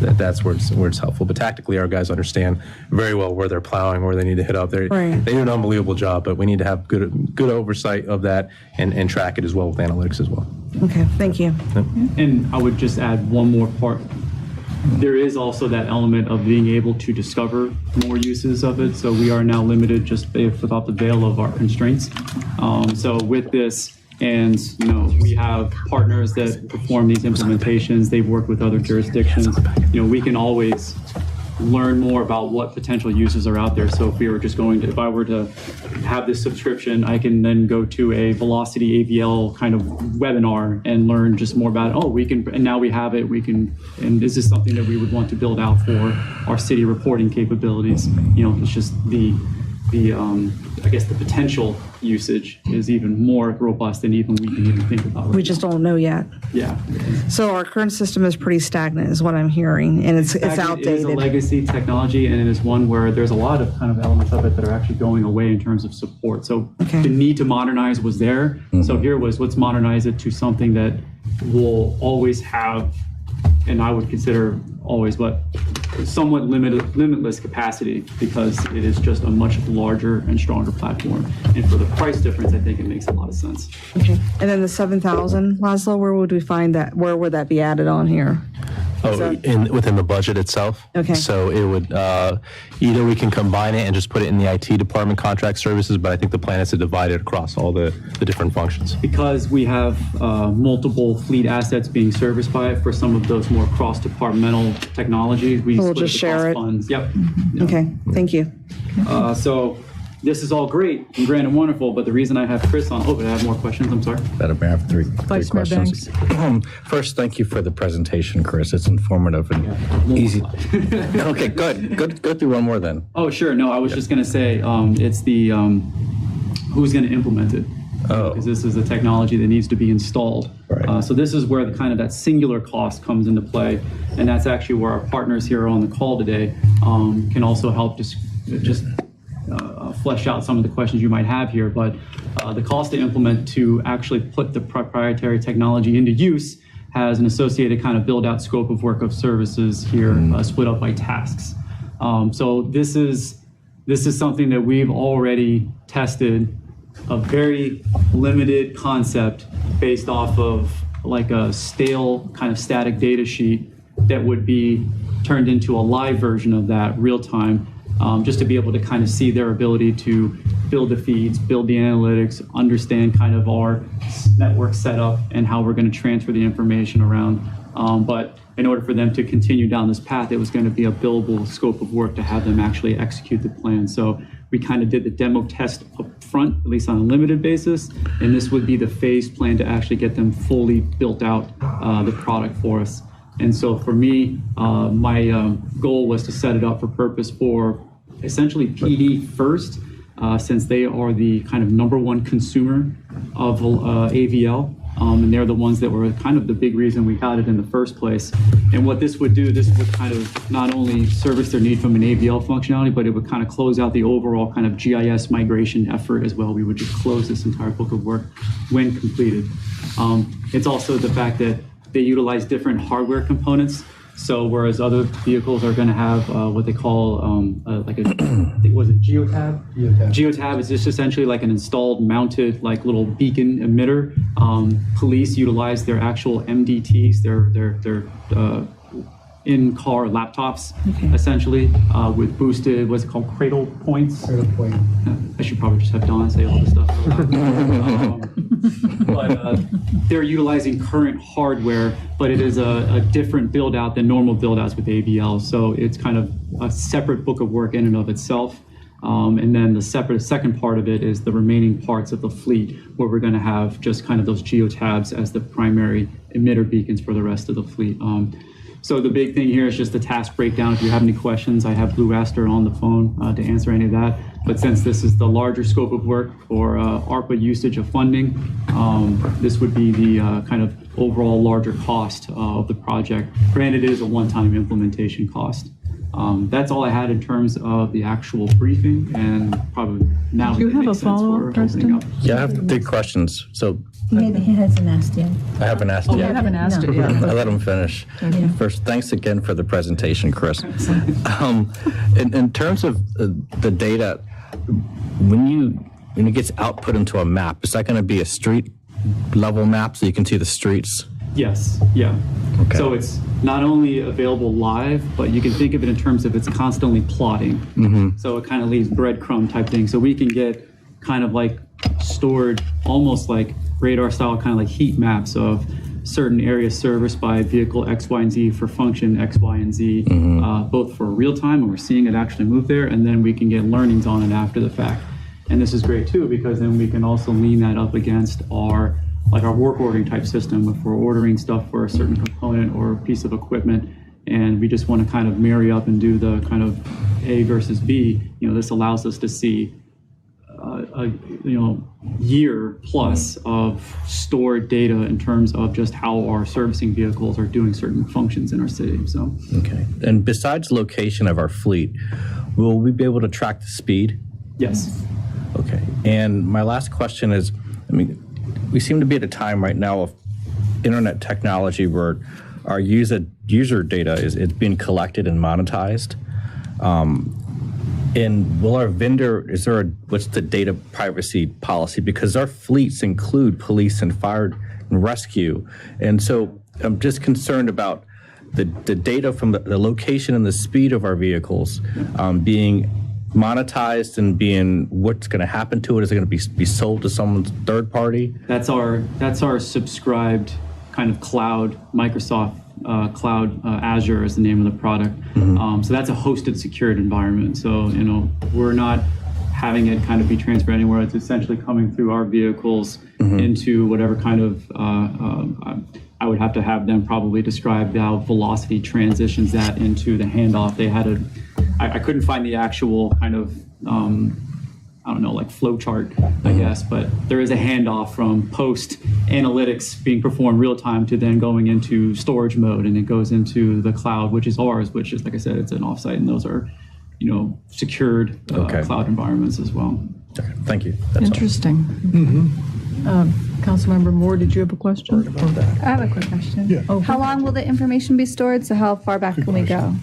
That's where it's helpful. But tactically, our guys understand very well where they're plowing, where they need to hit up. They do an unbelievable job, but we need to have good oversight of that and track it as well with analytics as well. Okay, thank you. And I would just add one more part. There is also that element of being able to discover more uses of it. So we are now limited just without the veil of our constraints. So with this, and we have partners that perform these implementations. They've worked with other jurisdictions. We can always learn more about what potential uses are out there. So if I were to have this subscription, I can then go to a Velocity AVL kind of webinar and learn just more about and now we have it. And is this something that we would want to build out for our city reporting capabilities? It's just I guess the potential usage is even more robust than even we can even think about. We just don't know yet. Yeah. So our current system is pretty stagnant, is what I'm hearing, and it's outdated. It is a legacy technology, and it is one where there's a lot of kind of elements of it that are actually going away in terms of support. So the need to modernize was there. So here was, let's modernize it to something that will always have, and I would consider always, but somewhat limitless capacity, because it is just a much larger and stronger platform. And for the price difference, I think it makes a lot of sense. Okay. And then the 7,000, Laszlo, where would we find that? Where would that be added on here? Within the budget itself. Okay. So it would either we can combine it and just put it in the IT department contract services, but I think the plan is to divide it across all the different functions. Because we have multiple fleet assets being serviced by it for some of those more cross-departmental technologies, we'll just share it. Funds. Yep. Okay. Thank you. So this is all great and grand and wonderful, but the reason I have Chris on, I have more questions, I'm sorry. Madam Mayor, I have three Vice Mayor questions. First, thank you for the presentation, Chris. It's informative and easy. Okay, good. Go through one more then. Oh, sure. No, I was just going to say, it's the who's going to implement it. Because this is a technology that needs to be installed. Right. So this is where that singular cost comes into play, and that's actually where our partners here on the call today can also help just flesh out some of the questions you might have here. But the cost to implement, to actually put the proprietary technology into use, has an associated kind of build out scope of work of services here, split up by tasks. So this is something that we've already tested, a very limited concept based off of like a stale kind of static data sheet that would be turned into a live version of that real time, just to be able to kind of see their ability to build the feeds, build the analytics, understand kind of our network setup and how we're going to transfer the information around. But in order for them to continue down this path, it was going to be a billable scope of work to have them actually execute the plan. So we kind of did the demo test up front, at least on a limited basis, and this would be the phased plan to actually get them fully built out the product for us. And so for me, my goal was to set it up for purpose for essentially PD first, since they are the kind of number one consumer of AVL. And they're the ones that were kind of the big reason we got it in the first place. And what this would do, this would kind of not only service their need from an AVL functionality, but it would kind of close out the overall kind of GIS migration effort as well. We would just close this entire book of work when completed. It's also the fact that they utilize different hardware components. So whereas other vehicles are going to have what they call like a, was it Geotab? Geotab is just essentially like an installed mounted like little beacon emitter. Police utilize their actual MDTs, their in-car laptops, essentially, with boosted, what's it called, cradle points? Cradle point. I should probably just have Don say all this stuff. But they're utilizing current hardware, but it is a different build-out than normal build-outs with AVL. So it's kind of a separate book of work in and of itself. And then the second part of it is the remaining parts of the fleet, where we're going to have just kind of those geotabs as the primary emitter beacons for the rest of the fleet. So the big thing here is just the task breakdown. If you have any questions, I have Blue Aster on the phone to answer any of that. But since this is the larger scope of work for ARPA usage of funding, this would be the kind of overall larger cost of the project. Granted, it is a one-time implementation cost. That's all I had in terms of the actual briefing, and probably now Do you have a follow-up, Preston? Yeah, I have 3 questions. So He hasn't asked yet. I haven't asked Oh, yet. you haven't asked it yet. I let him finish. Okay. First, thanks again for the presentation, Chris. In terms of the data, when it gets output into a map, is that going to be a street level map so you can see the streets? Yes, yeah. Okay. So it's not only available live, but you can think of it in terms of it's constantly plotting. So it kind of leaves breadcrumb type thing. So we can get kind of like stored almost like radar style, kind of like heat maps of certain areas serviced by vehicle X, Y, and Z for function X, Y, and Z, both for real time when we're seeing it actually move there, and then we can get learnings on it after the fact. And this is great too, because then we can also lean that up against our work ordering type system if we're ordering stuff for a certain component or piece of equipment, and we just want to kind of marry up and do the kind of A versus B. This allows us to see a year plus of stored data in terms of just how our servicing vehicles are doing certain functions in our city. So okay. And besides location of our fleet, will we be able to track the speed? Yes. Okay. And my last question is, we seem to be at a time right now of internet technology where our user data is being collected and monetized. And will our vendor, what's the data privacy policy? Because our fleets include police and fire and rescue. And so I'm just concerned about the data from the location and the speed of our vehicles being monetized and being what's going to happen to it. Is it going to be sold to someone's third party? That's our subscribed kind of cloud, Microsoft Cloud, Azure is the name of the product. So that's a hosted secured environment. So, we're not having it kind of be transferred anywhere. It's essentially coming through our vehicles into whatever kind of, I would have to have them probably describe how Velocity transitions that into the handoff. They had I couldn't find the actual kind of, like flow chart, I guess, but there is a handoff from post analytics being performed real time to then going into storage mode, and it goes into the cloud, which is ours, which is, like I said, it's an offsite, and those are, secured cloud environments as well. Okay, thank you. That's Interesting. Councilmember Moore, did you have a question? I have a quick question. Yeah. Oh, How long will the information be stored? So how far back can we go?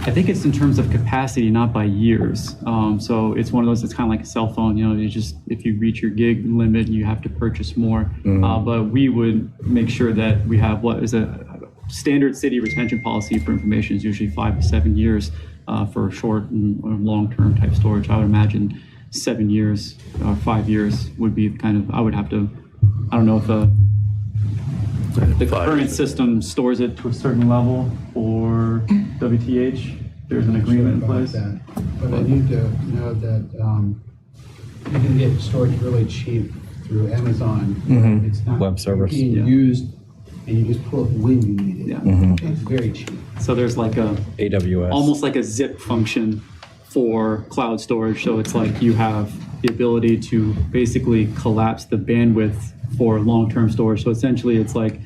I think it's in terms of capacity, not by years. So it's one of those, it's kind of like a cell phone, if you reach your gig limit, you have to purchase more. But we would make sure that we have what is a standard city retention policy for information is usually 5 to 7 years for short and long-term type storage. I would imagine 7 years, 5 years would be kind of, I don't know if the current system stores it to a certain level for WTH. There's an agreement in place. But I need to know that you can get storage really cheap through Amazon. It's not web service being used, and you just pull it when you need it. It's very cheap. So there's like a AWS, almost like a zip function for cloud storage. So it's like you have the ability to basically collapse the bandwidth for long-term storage. So essentially it's like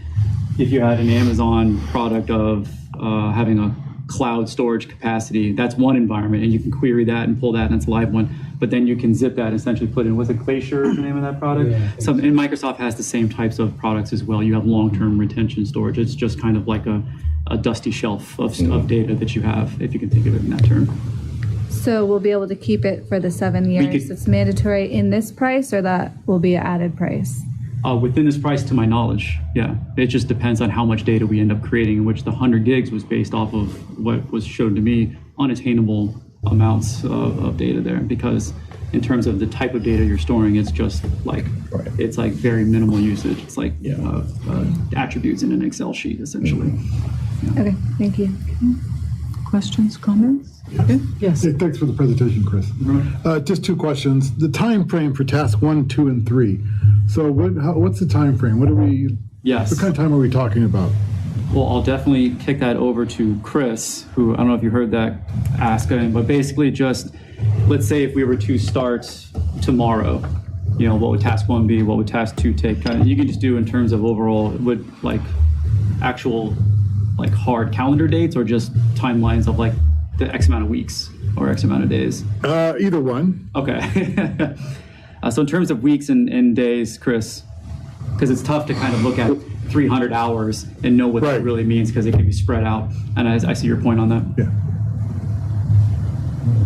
if you had an Amazon product of having a cloud storage capacity, that's one environment, and you can query that and pull that, and it's a live one. But then you can zip that and essentially put in, was it Glacier is the name of that product? Yeah, And Microsoft has the same types of products as well. You have long-term retention storage. It's just kind of like a dusty shelf of data that you have, if you can think of it in that term. So we'll be able to keep it for the 7 years. It's mandatory in this price, or that will be an added price? Within this price, to my knowledge, yeah. It just depends on how much data we end up creating, in which the 100 gigs was based off of what was shown to me, unattainable amounts of data there. Because in terms of the type of data you're storing, it's just like, it's like very minimal usage. It's like attributes in an Excel sheet, essentially. Okay, thank you. Questions, comments? Okay. Yes. Hey, thanks for the presentation, Chris. Just two questions. The time frame for task 1, 2, and 3. So what's the time frame? What kind of time are we talking about? Well, I'll definitely kick that over to Chris, who I don't know if you heard that ask, but basically just, let's say if we were to start tomorrow, what would task 1 be? What would task 2 take? You can just do in terms of overall, would like actual like hard calendar dates, or just timelines of like the X amount of weeks or X amount of days? Either one. Okay. So in terms of weeks and days, Chris, because it's tough to kind of look at 300 hours and know what that really means, because it can be spread out. And I see your point on that. Yeah.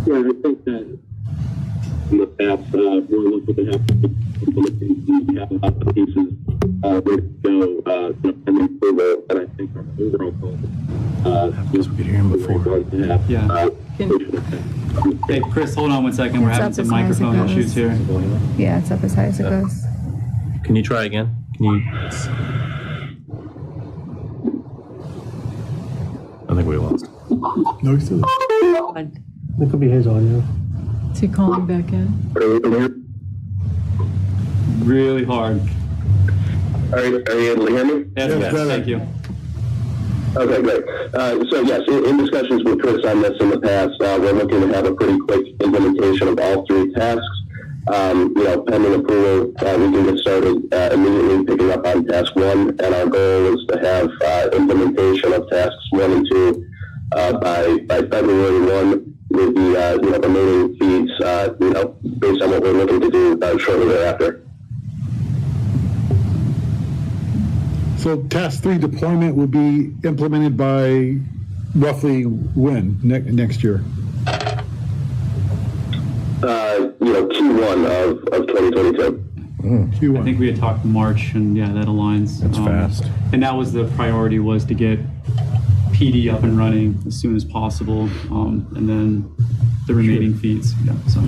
Yeah, I think that in the past, we're looking to have a lot of pieces ready to go, pending approval, and I think our overall goal because we could hear him before. Hey, Chris, hold on one second. We're having some microphone issues here. Yeah, it's up as high as it goes. Can you try again? I think we lost. No, he's still It could be his audio. Is he calling back in? Really hard. Are you able to hear me? Yes, thank you. Okay, great. So yes, in discussions with Chris on this in the past, we're looking to have a pretty quick implementation of all 3 tasks. Pending approval, we can get started immediately picking up on task 1, and our goal is to have implementation of tasks 1 and 2 by February 1, with the remaining feeds, based on what we're looking to do shortly thereafter. So task 3 deployment will be implemented by roughly when? Next year? Q1 of 2022. Q1. I think we had talked March, and yeah, that aligns. That's fast. And that was the priority, was to get PD up and running as soon as possible, and then the remaining feeds. Yeah, so.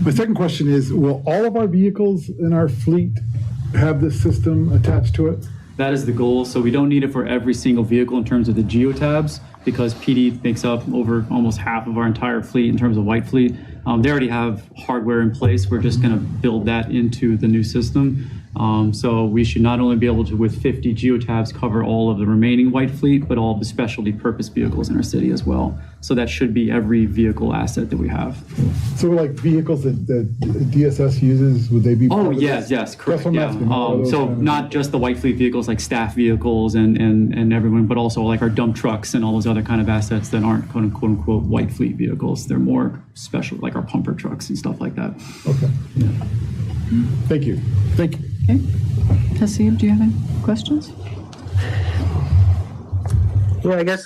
My second question is, will all of our vehicles in our fleet have this system attached to it? That is the goal. So we don't need it for every single vehicle in terms of the geotabs, because PD makes up over almost half of our entire fleet in terms of white fleet. They already have hardware in place. We're just going to build that into the new system. So we should not only be able to, with 50 geotabs, cover all of the remaining white fleet, but all of the specialty purpose vehicles in our city as well. So that should be every vehicle asset that we have. So like vehicles that DSS uses, would they be? Oh, yes, correct. Yeah. So not just the white fleet vehicles like staff vehicles and everyone, but also like our dump trucks and all those other kind of assets that aren't quote unquote white fleet vehicles. They're more special, like our pumper trucks and stuff like that. Okay. Yeah. Thank you. Thank you. Okay. Haseeb, do you have any questions? Yeah, I guess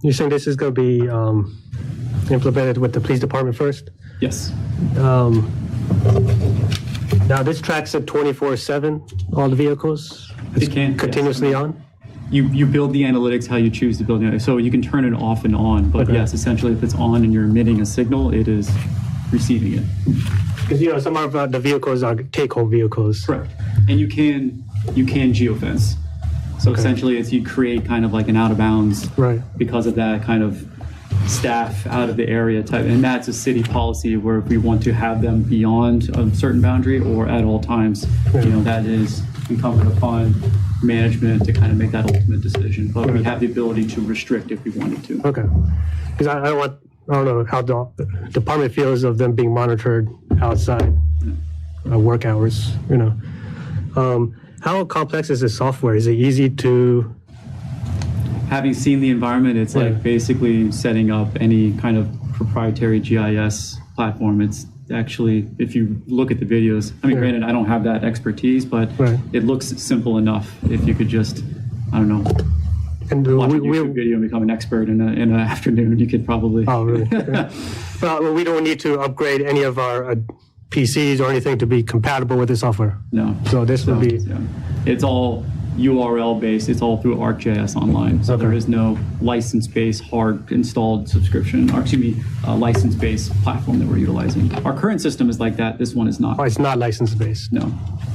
you're saying this is going to be implemented with the police department first? Yes. Now this tracks it 24/7, all the vehicles? It's continuously on? You build the analytics how you choose to build it. So you can turn it off and on, but yes, essentially if it's on and you're emitting a signal, it is receiving it. Because some of the vehicles are take-home vehicles. Correct. And you can geofence. So essentially it's you create kind of like an out of bounds because of that kind of staff out of the area type. And that's a city policy where if we want to have them beyond a certain boundary or at all times, that is incumbent upon management to kind of make that ultimate decision. But we have the ability to restrict if we wanted to. Okay. Because I don't want I don't know how the department feels of them being monitored outside work hours, you know. How complex is the software? Is it easy to? Having seen the environment, it's like basically setting up any kind of proprietary GIS platform. It's actually, if you look at the videos, I mean, granted, I don't have that expertise, but it looks simple enough. If you could just, I don't know, watch a YouTube video and become an expert in an afternoon, you could probably. Oh, really? Well, we don't need to upgrade any of our PCs or anything to be compatible with the software. No. So this would be. Yeah. It's all URL based. It's all through ArcGIS Online. So there is no license-based hard installed subscription, or excuse me, license-based platform that we're utilizing. Our current system is like that. This one is not. Oh, it's not license-based. No.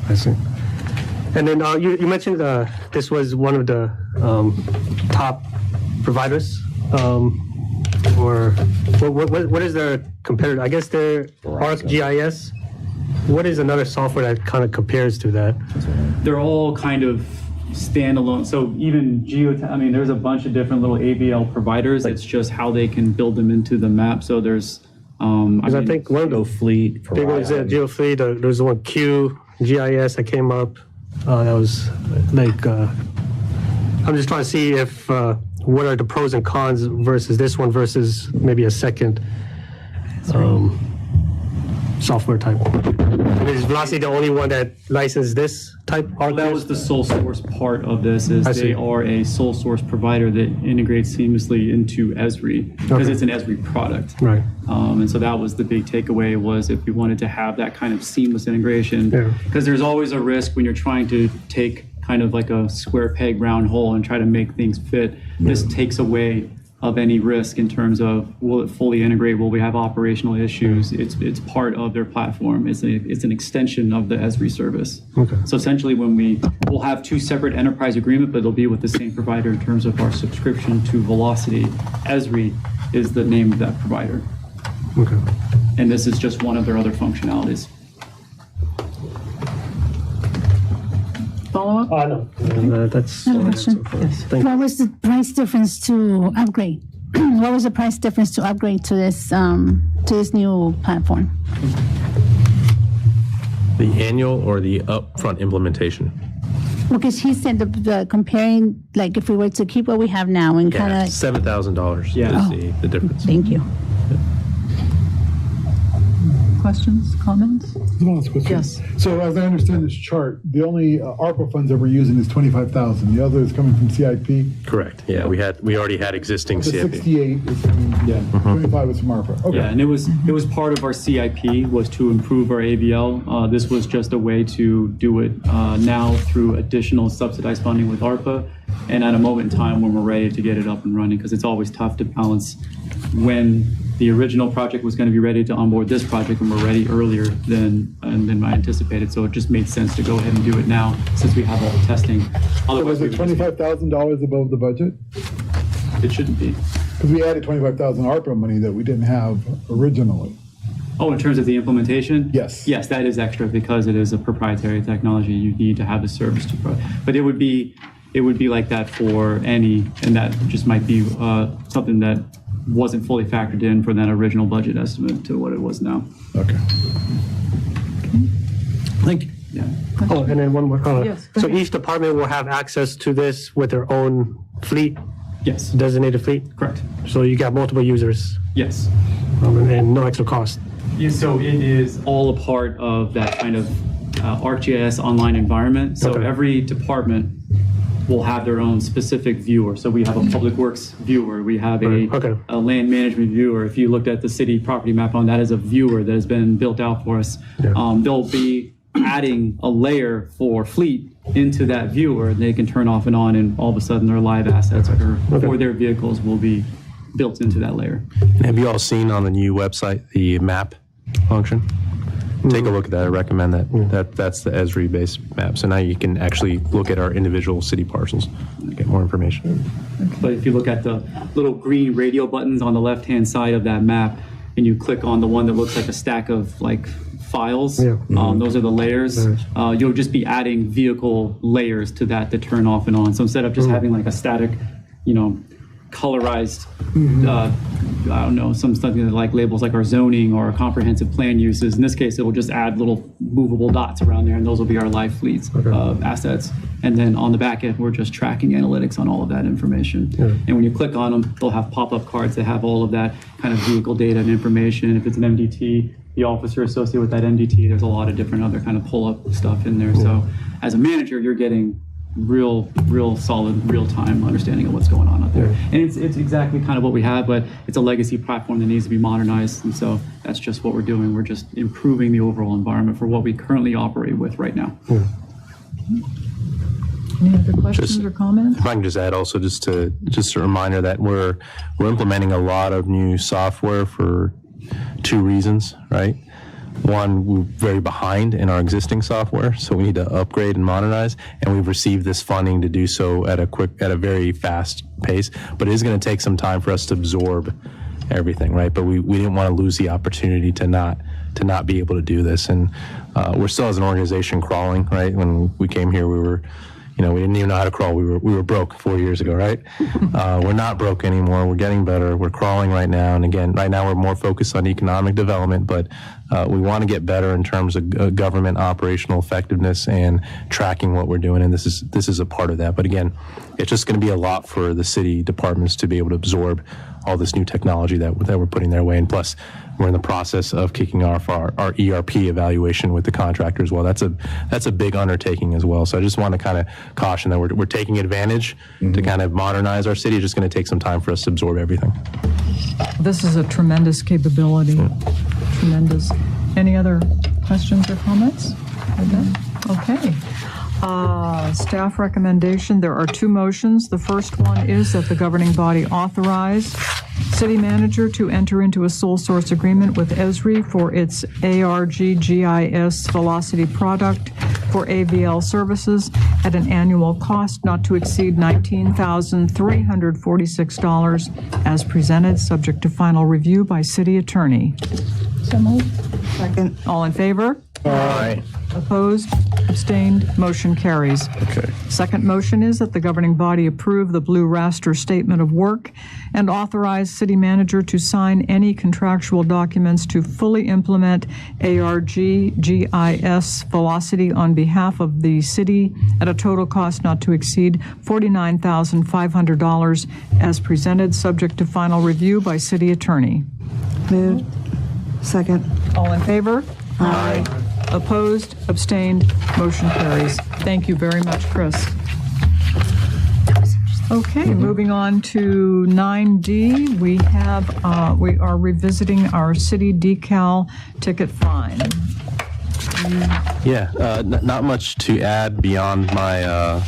I see. And then you mentioned this was one of the top providers. Or what is their competitor? I guess they're ArcGIS. What is another software that kind of compares to that? They're all kind of standalone. So even I mean, there's a bunch of different little AVL providers. It's just how they can build them into the map. So there's, I think one of the Fleet. big ones, GeoFleet. There's one QGIS that came up. That was like, I'm just trying to see if, what are the pros and cons versus this one versus maybe a second software type. Is Velocity the only one that licensed this type? That was the sole source part of this. Is they are a sole source provider that integrates seamlessly into Esri because it's an Esri product. Right. And so that was the big takeaway, was if we wanted to have that kind of seamless integration, because there's always a risk when you're trying to take kind of like a square peg round hole and try to make things fit. This takes away of any risk in terms of, will it fully integrate? Will we have operational issues? It's part of their platform. It's an extension of the Esri service. Okay. So essentially, we'll have two separate enterprise agreements, but they'll be with the same provider in terms of our subscription to Velocity. Esri is the name of that provider. Okay. And this is just one of their other functionalities. Follow up? No. That's all I had so far. Thank you. What was the price difference to upgrade? What was the price difference to upgrade to this new platform? The annual or the upfront implementation? Because he said the comparing, like if we were to keep what we have now and kind of. $7,000 is the difference. Thank you. Questions, comments? One last question. Yes. So as I understand this chart, the only ARPA funds that we're using is 25,000. The other is coming from CIP. Correct. Yeah, we already had existing The CIP. 68 is from, 25 is from ARPA. Okay. Yeah, and it was part of our CIP was to improve our AVL. This was just a way to do it now through additional subsidized funding with ARPA, and at a moment in time when we're ready to get it up and running, because it's always tough to balance when the original project was going to be ready to onboard this project, and we're ready earlier than I anticipated. So it just made sense to go ahead and do it now since we have all the testing. So was it $25,000 above the budget? It shouldn't be. Because we added 25,000 ARPA money that we didn't have originally. Oh, in terms of the implementation? Yes. Yes, that is extra because it is a proprietary technology. You need to have a service to provide. But it would be like that for any, and that just might be something that wasn't fully factored in for that original budget estimate to what it was now. Okay. Thank you. Yeah. Oh, and then one more comment. Yes, So each department will have access to this with their own fleet? Yes. Designated fleet? Correct. So you got multiple users? Yes. And no extra cost? Yeah, so it is all a part of that kind of ArcGIS online environment. So every department will have their own specific viewer. So we have a public works viewer. We have a land management viewer. If you looked at the city property map on that is a viewer that has been built out for us. They'll be adding a layer for fleet into that viewer, and they can turn off and on, and all of a sudden their live assets for their vehicles will be built into that layer. Have you all seen on the new website the map function? Take a look at that. I recommend that. That's the Esri-based map. So now you can actually look at our individual city parcels and get more information. But if you look at the little green radio buttons on the left-hand side of that map, and you click on the one that looks like a stack of like files, those are the layers. You'll just be adding vehicle layers to that to turn off and on. So instead of just having like a static, colorized I don't know, something like labels like our zoning or our comprehensive plan uses. In this case, it will just add little movable dots around there, and those will be our live fleets of assets. And then on the back end, we're just tracking analytics on all of that information. And when you click on them, they'll have pop-up cards that have all of that kind of vehicle data and information. If it's an MDT, the officer associated with that MDT, there's a lot of different other kind of pull-up stuff in there. So as a manager, you're getting real solid, real-time understanding of what's going on out there. And it's exactly kind of what we have, but it's a legacy platform that needs to be modernized. And so that's just what we're doing. We're just improving the overall environment for what we currently operate with right now. Any other questions or comments? If I can just add also just a reminder that we're implementing a lot of new software for two reasons, right? One, we're very behind in our existing software, so we need to upgrade and modernize, and we've received this funding to do so at a very fast pace, but it is going to take some time for us to absorb everything, right? But we didn't want to lose the opportunity to not be able to do this, and we're still as an organization crawling, right? When we came here, we were, we didn't even know how to crawl. We were broke 4 years ago, right? We're not broke anymore. We're getting better. We're crawling right now. And again, right now we're more focused on economic development, but we want to get better in terms of government operational effectiveness and tracking what we're doing. And this is a part of that. But again, it's just going to be a lot for the city departments to be able to absorb all this new technology that we're putting their way. And plus, we're in the process of kicking off our ERP evaluation with the contractor as well. That's a big undertaking as well. So I just want to kind of caution that we're taking advantage to kind of modernize our city. It's just going to take some time for us to absorb everything. This is a tremendous capability. Tremendous. Any other questions or comments? Okay. Staff recommendation, there are two motions. The first one is that the governing body authorize city manager to enter into a sole source agreement with Esri for its ArcGIS Velocity product for AVL services at an annual cost not to exceed $19,346 as presented, subject to final review by city attorney. So moved. Second. All in favor? Aye. Opposed? Abstained? Motion carries. Okay. Second motion is that the governing body approve the Blue Raster Statement of Work and authorize city manager to sign any contractual documents to fully implement ArcGIS Velocity on behalf of the city at a total cost not to exceed $49,500 as presented, subject to final review by city attorney. Moved. Second. All in favor? Aye. Opposed? Abstained? Motion carries. Thank you very much, Chris. Okay, moving on to 9D, we are revisiting our CD-Decal Ticket Fine. Yeah, not much to add beyond my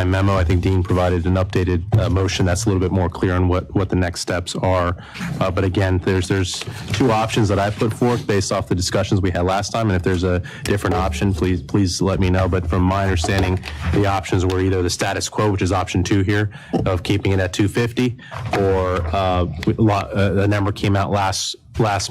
memo. I think Dean provided an updated motion that's a little bit more clear on what the next steps are. But again, there's two options that I put forth based off the discussions we had last time. And if there's a different option, please let me know. But from my understanding, the options were either the status quo, which is option 2 here, of keeping it at 250, or the number came out last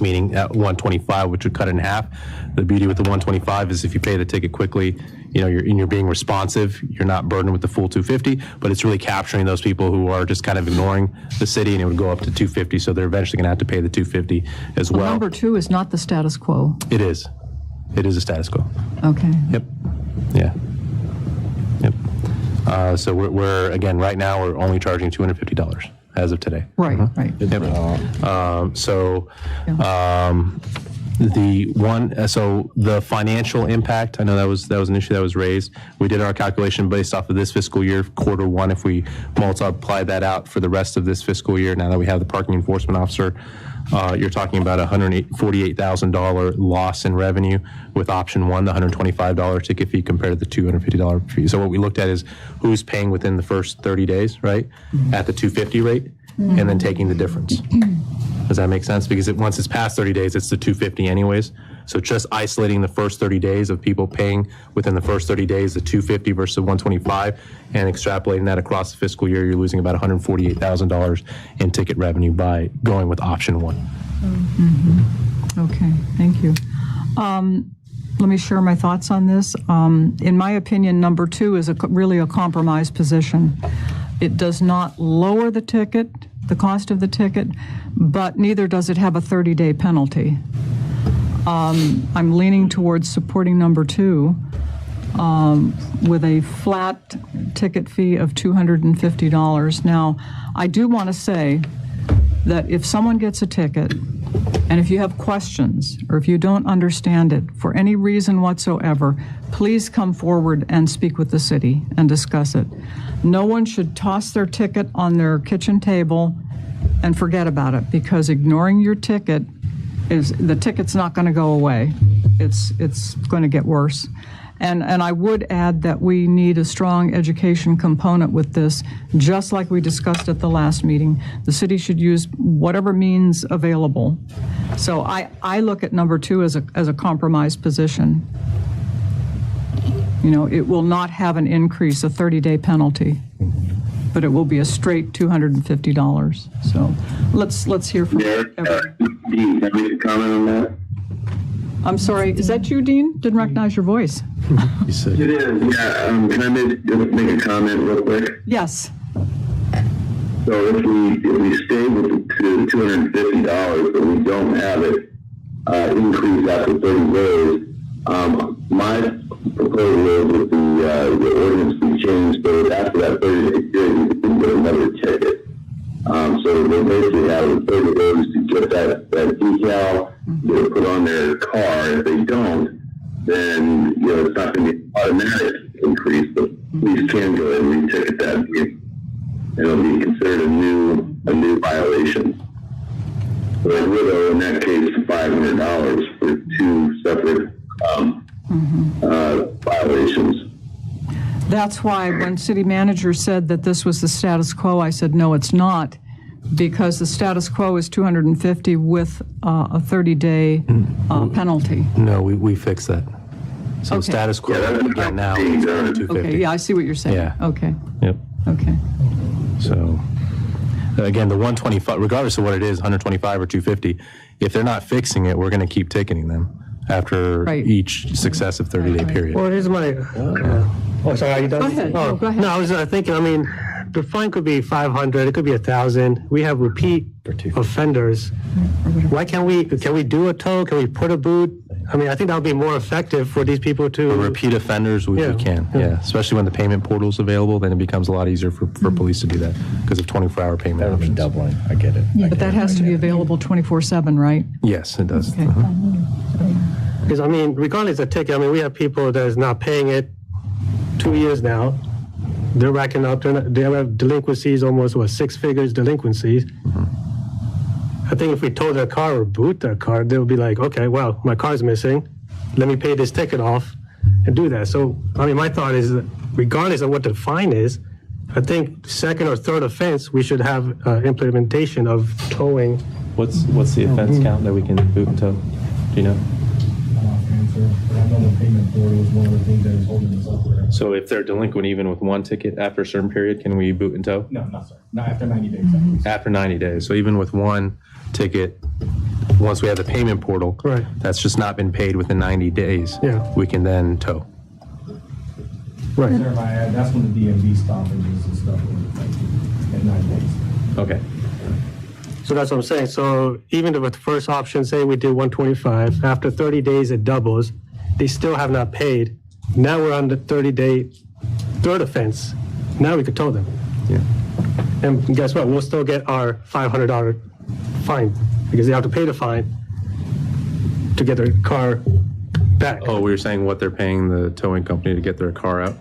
meeting at 125, which would cut it in half. The beauty with the 125 is if you pay the ticket quickly, you're being responsive. You're not burdened with the full 250, but it's really capturing those people who are just kind of ignoring the city, and it would go up to 250. So they're eventually going to have to pay the 250 as well. Number 2 is not the status quo. It is. It is a status quo. Okay. Yep. Yeah. Yep. So we're again right now we're only charging $250 as of today. Right. Right. Yep. The financial impact, I know that was an issue that was raised. We did our calculation based off of this fiscal year, Q1. If we multiply that out for the rest of this fiscal year, now that we have the parking enforcement officer, you're talking about $148,000 loss in revenue with option 1, the $125 ticket fee compared to the $250 fee. So what we looked at is who's paying within the first 30 days, right, at the $250 rate, and then taking the difference. Does that make sense? Because once it's past 30 days, it's the $250 anyways. So just isolating the first 30 days of people paying within the first 30 days, the $250 versus the $125, and extrapolating that across the fiscal year, you're losing about $148,000 in ticket revenue by going with option 1. Okay, thank you. Let me share my thoughts on this. In my opinion, number 2 is really a compromise position. It does not lower the ticket the cost of the ticket, but neither does it have a 30-day penalty. I'm leaning towards supporting number 2 with a flat ticket fee of $250. Now, I do want to say that if someone gets a ticket, and if you have questions, or if you don't understand it for any reason whatsoever, please come forward and speak with the city and discuss it. No one should toss their ticket on their kitchen table and forget about it, because ignoring your ticket the ticket's not going to go away. It's going to get worse. And I would add that we need a strong education component with this, just like we discussed at the last meeting. The city should use whatever means available. So I look at number 2 as a compromise position. You know, it will not have an increase, a 30-day penalty, but it will be a straight $250. So let's hear from everyone. Dean, can I make a comment on that? I'm sorry, is that you, Dean? Didn't recognize your voice. It is, yeah. Can I make a comment real quick? Yes. So if we stay with the $250, but we don't have it increase after 30 days, my proposal is that the ordinance be changed so that after that 30-day period, we can get another ticket. So they basically have 30 days to get that decal, put on their car. If they don't, then it's not going to be an automatic increase, but police can go ahead and re-ticket that vehicle. It'll be considered a new violation. So it would owe, in that case, $500 for 2 separate violations. That's why when city manager said that this was the status quo, I said, no, it's not, because the status quo is $250 with a 30-day penalty. No, we fixed that. So Okay. status quo again now is $250. Okay, yeah, I see what you're saying. Yeah. Okay, Yep. okay. So, again, the 125, regardless of what it is, 125 or 250, if they're not fixing it, we're going to keep ticketing them after Right. each successive 30-day period. Well, here's my, sorry, are you done? Go ahead. Oh, Go ahead. No, I was thinking, I mean, the fine could be 500, it could be 1,000. We have repeat offenders. Why can we do a tow? Can we put a boot? I mean, I think that would be more effective for these people to. For repeat offenders, we can, yeah. Especially when the payment portal is available, then it becomes a lot easier for police to do that because of 24-hour payment That would be options. doubling. I get it. But that has to be available 24/7, right? Yes, it does. Okay. Because, I mean, regardless of ticket, I mean, we have people that is not paying it 2 years now. They're racking up, they have delinquencies, almost, 6 figures delinquencies. I think if we tow their car or boot their car, they'll be like, okay, well, my car's missing. Let me pay this ticket off and do that. So, I mean, my thought is that regardless of what the fine is, I think second or third offense, we should have implementation of towing. What's the offense count that we can boot and tow? Do you know? I know the payment portal is one of the things that is holding us up there. So if they're delinquent even with one ticket after a certain period, can we boot and tow? No, sir. Not after 90 days. At least. After 90 days. So even with one ticket, once we have the payment portal, Right. that's just not been paid within 90 days, Yeah. we can then tow. Right. That's when the DMV stoppages and stuff at 90 days. Okay. So that's what I'm saying. So even with the first option, say we do 125, after 30 days it doubles, they still have not paid. Now we're on the 30-day third offense. Now we could tow them. Yeah. And guess what? We'll still get our $500 fine because they have to pay the fine to get their car back. Oh, we were saying what they're paying the towing company to get their car out?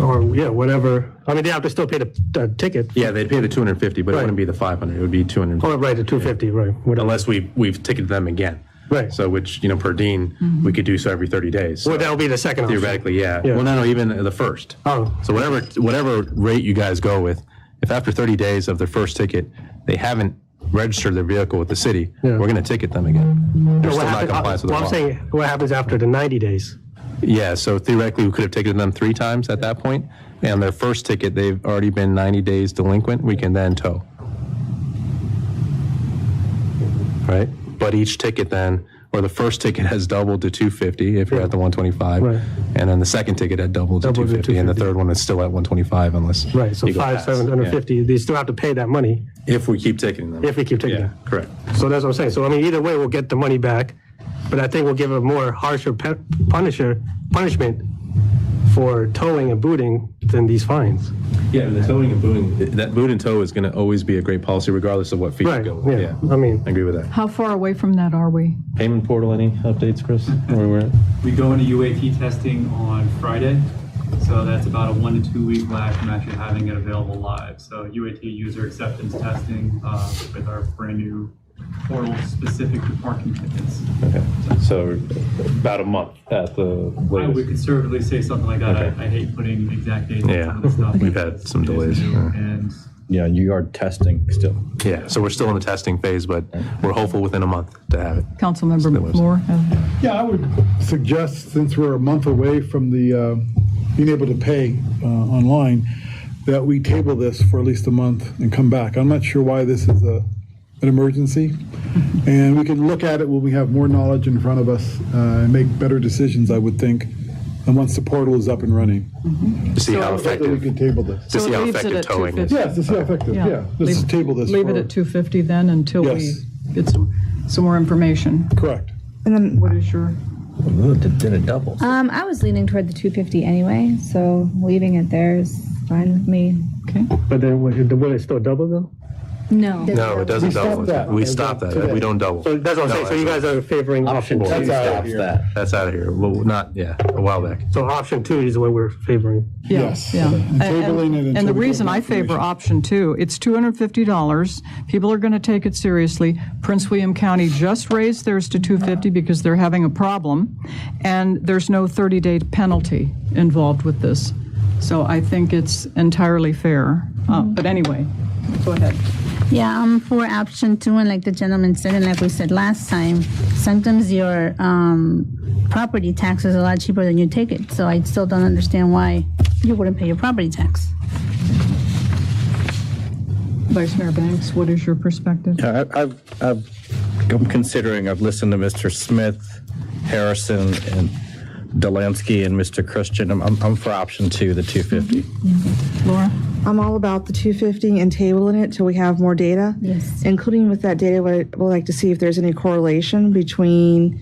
Or, yeah, whatever. I mean, they have to still pay the ticket. Yeah, they'd pay the 250, but it Right. wouldn't be the 500. It would be 250. Oh, right, the 250, right. Whatever. Unless we've ticketed them again. Right. So which, per Dean, we could do so every 30 days. So Well, that'll be the second option. theoretically, yeah. Yeah. Well, no, even the first. Oh. So whatever rate you guys go with, if after 30 days of their first ticket, they haven't registered their vehicle with the city, Yeah. we're going to ticket them again. They're still not compliant with the I'm law. saying, what happens after the 90 days? Yeah, so theoretically, we could have ticketed them 3 times at that point, and their first ticket, they've already been 90 days delinquent, we can then tow. Right? But each ticket then, or the first ticket has doubled to 250 if you're at the 125, Right. and then the second ticket had doubled to Doubled to 250, and the 250. third one is still at 125 unless Right, so you go past. 750, they still have to pay that money If we keep taking them. If we keep taking Yeah, them. correct. So that's what I'm saying. So I mean, either way, we'll get the money back, but I think we'll give a more harsher punishment for towing and booting than these fines. Yeah, the towing and booting, that boot and tow is going to always be a great policy regardless of what fee you Right, go with. yeah. I mean, I agree with that. How far away from that are we? Payment portal, any updates, Chris? Where we're at? We go into UAT testing on Friday, so that's about a 1 to 2 week lag from actually having it available live. So UAT user acceptance testing with our brand new portal specific to parking tickets. Okay, so about a month at the I latest. would conservatively say something like that. Okay. I hate putting exact dates on Yeah, some of the stuff. we've had some delays. And Yeah, you are testing still. Yeah, so we're still in the testing phase, but we're hopeful within a month to have it. Councilmember Moore? Yeah, I would suggest, since we're a month away from the being able to pay online, that we table this for at least a month and come back. I'm not sure why this is an emergency, and we can look at it when we have more knowledge in front of us and make better decisions, I would think, and once the portal is up and running. To see how We effective, can table this. to see how effective towing is. Yes, to see how effective, yeah. Let's table this. Leave it for- at 250 then until we Yes. get some more information. Correct. And then What is your, Did it double? I was leaning toward the 250 anyway, so leaving it there is fine with me. okay? but then will it still double though? No. No, it doesn't We stopped double. that. We stopped that. We don't double. So that's what I'm saying. So you guys are favoring option 2. That's out of here. That's out of here. Well, not, yeah, a while back. So option 2 is what we're favoring. Yes. Yeah. And tabling it until And the we get reason more I favor information. option 2, it's $250. People are going to take it seriously. Prince William County just raised theirs to $250 because they're having a problem, and there's no 30-day penalty involved with this. So I think it's entirely fair. But anyway, go ahead. Yeah, I'm for option 2, and like the gentleman said, and like we said last time, sometimes your property tax is a lot cheaper than your ticket, so I still don't understand why you wouldn't pay your property tax. Vice Mayor Banks, what is your perspective? Yeah, I'm considering, I've listened to Mr. Smith, Harrison, and Delansky, and Mr. Christian. I'm for option 2, the 250. Laura? I'm all about the 250 and tabling it till we have more data. Yes. Including with that data, we'd like to see if there's any correlation between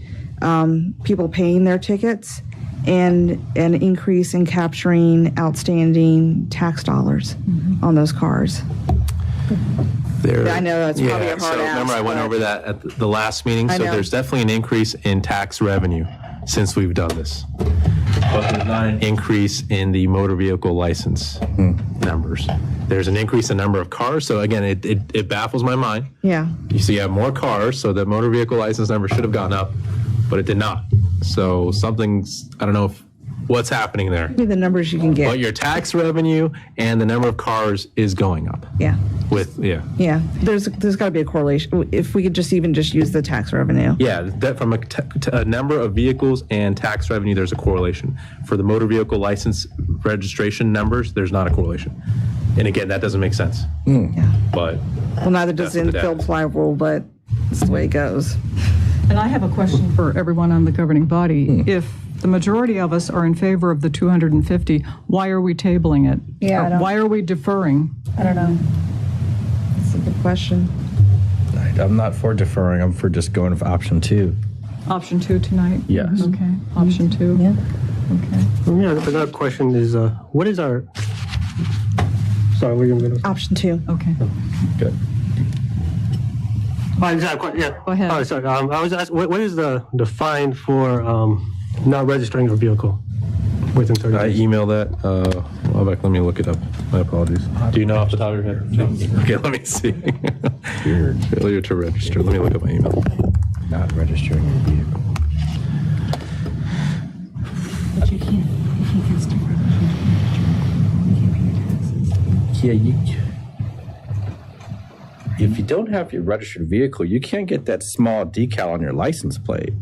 people paying their tickets and an increase in capturing outstanding tax dollars on those cars. There, I know that's probably a hard so remember ask, I went but- over that at the last meeting. I So know. there's definitely an increase in tax revenue since we've done this. But there's not an increase in the motor vehicle license numbers. There's an increase in number of cars. So again, it baffles my mind. Yeah. You see, you have more cars, so the motor vehicle license number should have gone up, but it did not. So something's, I don't know what's happening there. Maybe the numbers you can But get. your tax revenue and the number of cars is going up Yeah. with, yeah. Yeah. There's got to be a correlation. If we could just use the tax revenue. Yeah, that from a number of vehicles and tax revenue, there's a correlation. For the motor vehicle license registration numbers, there's not a correlation. And again, that doesn't make sense. But Well, neither does the That's the infield fly rule, but it's the way it goes. And I have a question for everyone on the governing body. If the majority of us are in favor of the 250, why are we tabling it? Yeah, I don't- Why are we deferring? I don't know. That's a good question. I'm not for deferring, I'm for just going with option 2. Option 2 tonight? Yes. Okay, option 2? Yeah. Okay. Yeah, another question is, what is our, sorry, what are you going to say? Option 2. Okay. Good. Oh, exactly. Yeah. Go ahead. Oh, sorry. I was asking, what is the fine for not registering a vehicle within 30 I days? emailed that. Well, back, let me look it up. My apologies. Do you know off the top of your head? No. Okay, let me see. Weird. Failure to register. Let me look up my email. Not registering your vehicle. But you can't start Yeah, if you don't have your registered vehicle, you can't get that small decal on your license plate.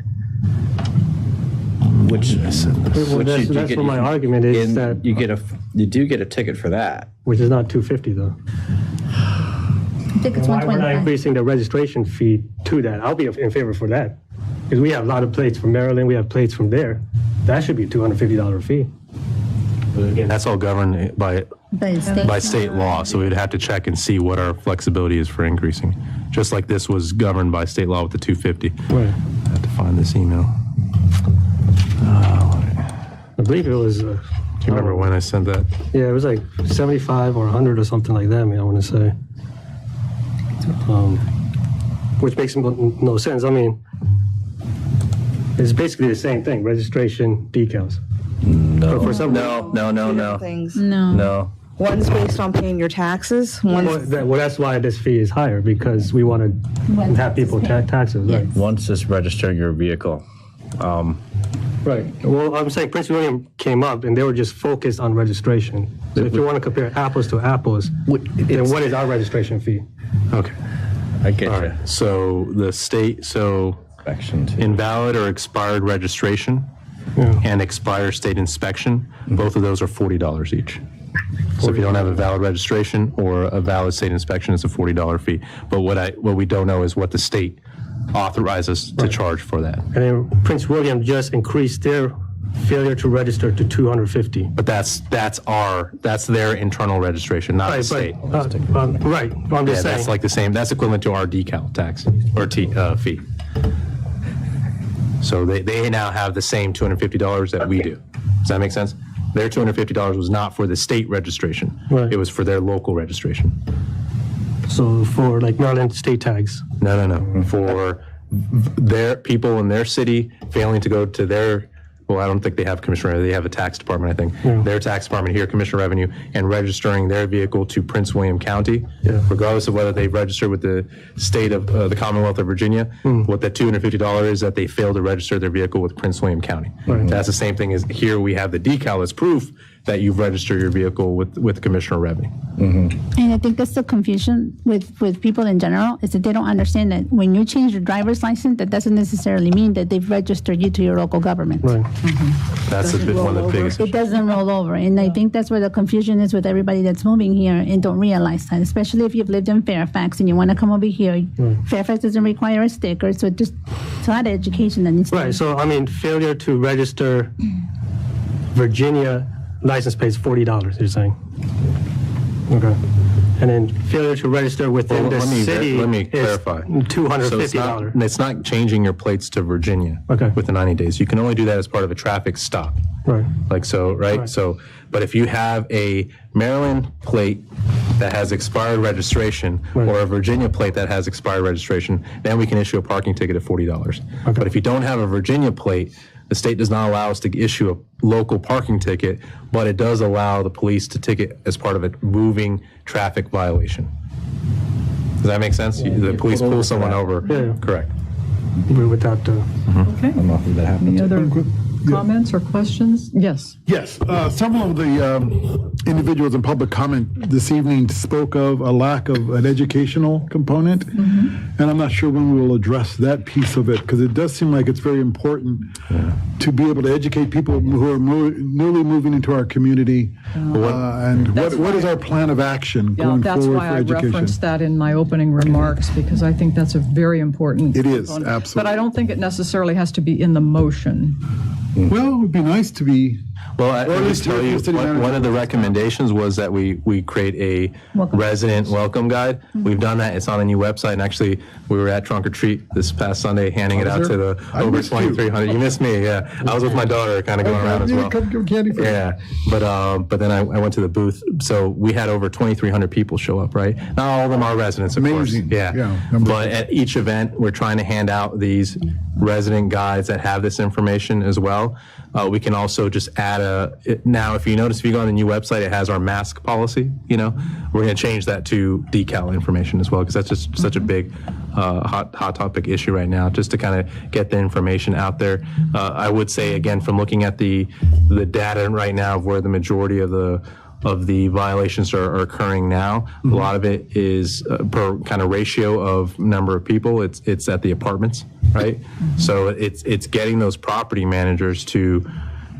Which you that's get- what my argument is, that you do get a ticket for that. which is not 250 though. I think it's Why we're not 125. increasing the registration fee to that? I'll be in favor for that. Because we have a lot of plates from Maryland, we have plates from there. That should be a $250 fee. But again, that's all governed by By state law, so we would have to check and see what our flexibility is for increasing. Just like this was governed by state law with the 250. Right. I have to find this email. I believe it was. Do you remember when I sent that? Yeah, it was like 75 or 100 or something like that. I want to say, which makes no sense. I mean, it's basically the same thing: registration, decals. No, For some no. Things. No. One's based on paying your taxes. One's Well, that's why this fee is higher, because we want to have people taxes, right? Once is registering your vehicle. Right. Well, I'm saying Prince William came up and they were just focused on registration. So if you want to compare apples to apples, then what is our registration fee? Okay. I get All you. right. So the state, invalid or expired registration and expired state inspection, both of those are $40 each. So if you don't have a valid registration or a valid state inspection, it's a $40 fee. But what we don't know is what the state authorizes to charge for that. And then Prince William just increased their failure to register to $250. But that's their internal registration, not the state. Right. I'm just saying. That's like the same. That's equivalent to our decal tax or fee. So they now have the same $250 that we do. Does that make sense? Their $250 was not for the state registration. Right. It was for their local registration. So for like Maryland state tags. No. For their people in their city failing to go to their, well, I don't think they have commissioner, they have a tax department, I think. Their tax department here, Commissioner of Revenue, and registering their vehicle to Prince William County, regardless of whether they registered with the state of the Commonwealth of Virginia. What that $250 is that they failed to register their vehicle with Prince William County. Right. That's the same thing as here we have the decal as proof that you've registered your vehicle with Commissioner of Revenue. And I think that's the confusion with people in general, is that they don't understand that when you change your driver's license, that doesn't necessarily mean that they've registered you to your local government. Right. That's one of the biggest It doesn't roll over. And I think that's where the confusion is with everybody that's moving here and don't realize that, especially if you've lived in Fairfax and you want to come over here. Fairfax doesn't require a sticker, so it's a lot of education that needs to be. Right. So, I mean, failure to register Virginia license plate is $40, you're saying? Okay. And then failure to register within the city let me is clarify. $250. So it's not changing your plates to Virginia within 90 days. You can only do that as part of a traffic stop. Right. Like so, right? So, but if you have a Maryland plate that has expired registration or a Virginia plate that has expired registration, then we can issue a parking ticket at $40. But if you don't have a Virginia plate, the state does not allow us to issue a local parking ticket, but it does allow the police to ticket as part of a moving traffic violation. Does that make sense? The police pull someone over. Correct. Without Okay. I don't know if that happened. Any other comments or questions? Yes. Yes, several of the individuals in public comment this evening spoke of a lack of an educational component, and I'm not sure when we will address that piece of it, because it does seem like it's very important to be able to educate people who are newly moving into our community, and what is our plan of action going that's forward why for I education? referenced that in my opening remarks, because I think that's a very important It is, component. absolutely. But I don't think it necessarily has to be in the motion. Well, it would be nice to be. Well, I will just tell you, one of the recommendations was that we create a resident welcome guide. We've done that. It's on a new website. And actually, we were at Trunk or Treat this past Sunday, handing it out to the over 2,300. You missed me, yeah. I was with my daughter, kind of going around as well. Come give candy for me. Yeah, but then I went to the booth. So we had over 2,300 people show up, right? Not all of them are residents, of Amazing. course. Yeah. But at each event, we're trying to hand out these resident guides that have this information as well. We can also just add now if you notice, if you go on the new website, it has our mask policy, we're going to change that to decal information as well, because that's just such a big hot topic issue right now, just to kind of get the information out there. I would say, again, from looking at the data right now of where the majority of the violations are occurring now. A lot of it is per kind of ratio of number of people. It's at the apartments, right? So it's getting those property managers to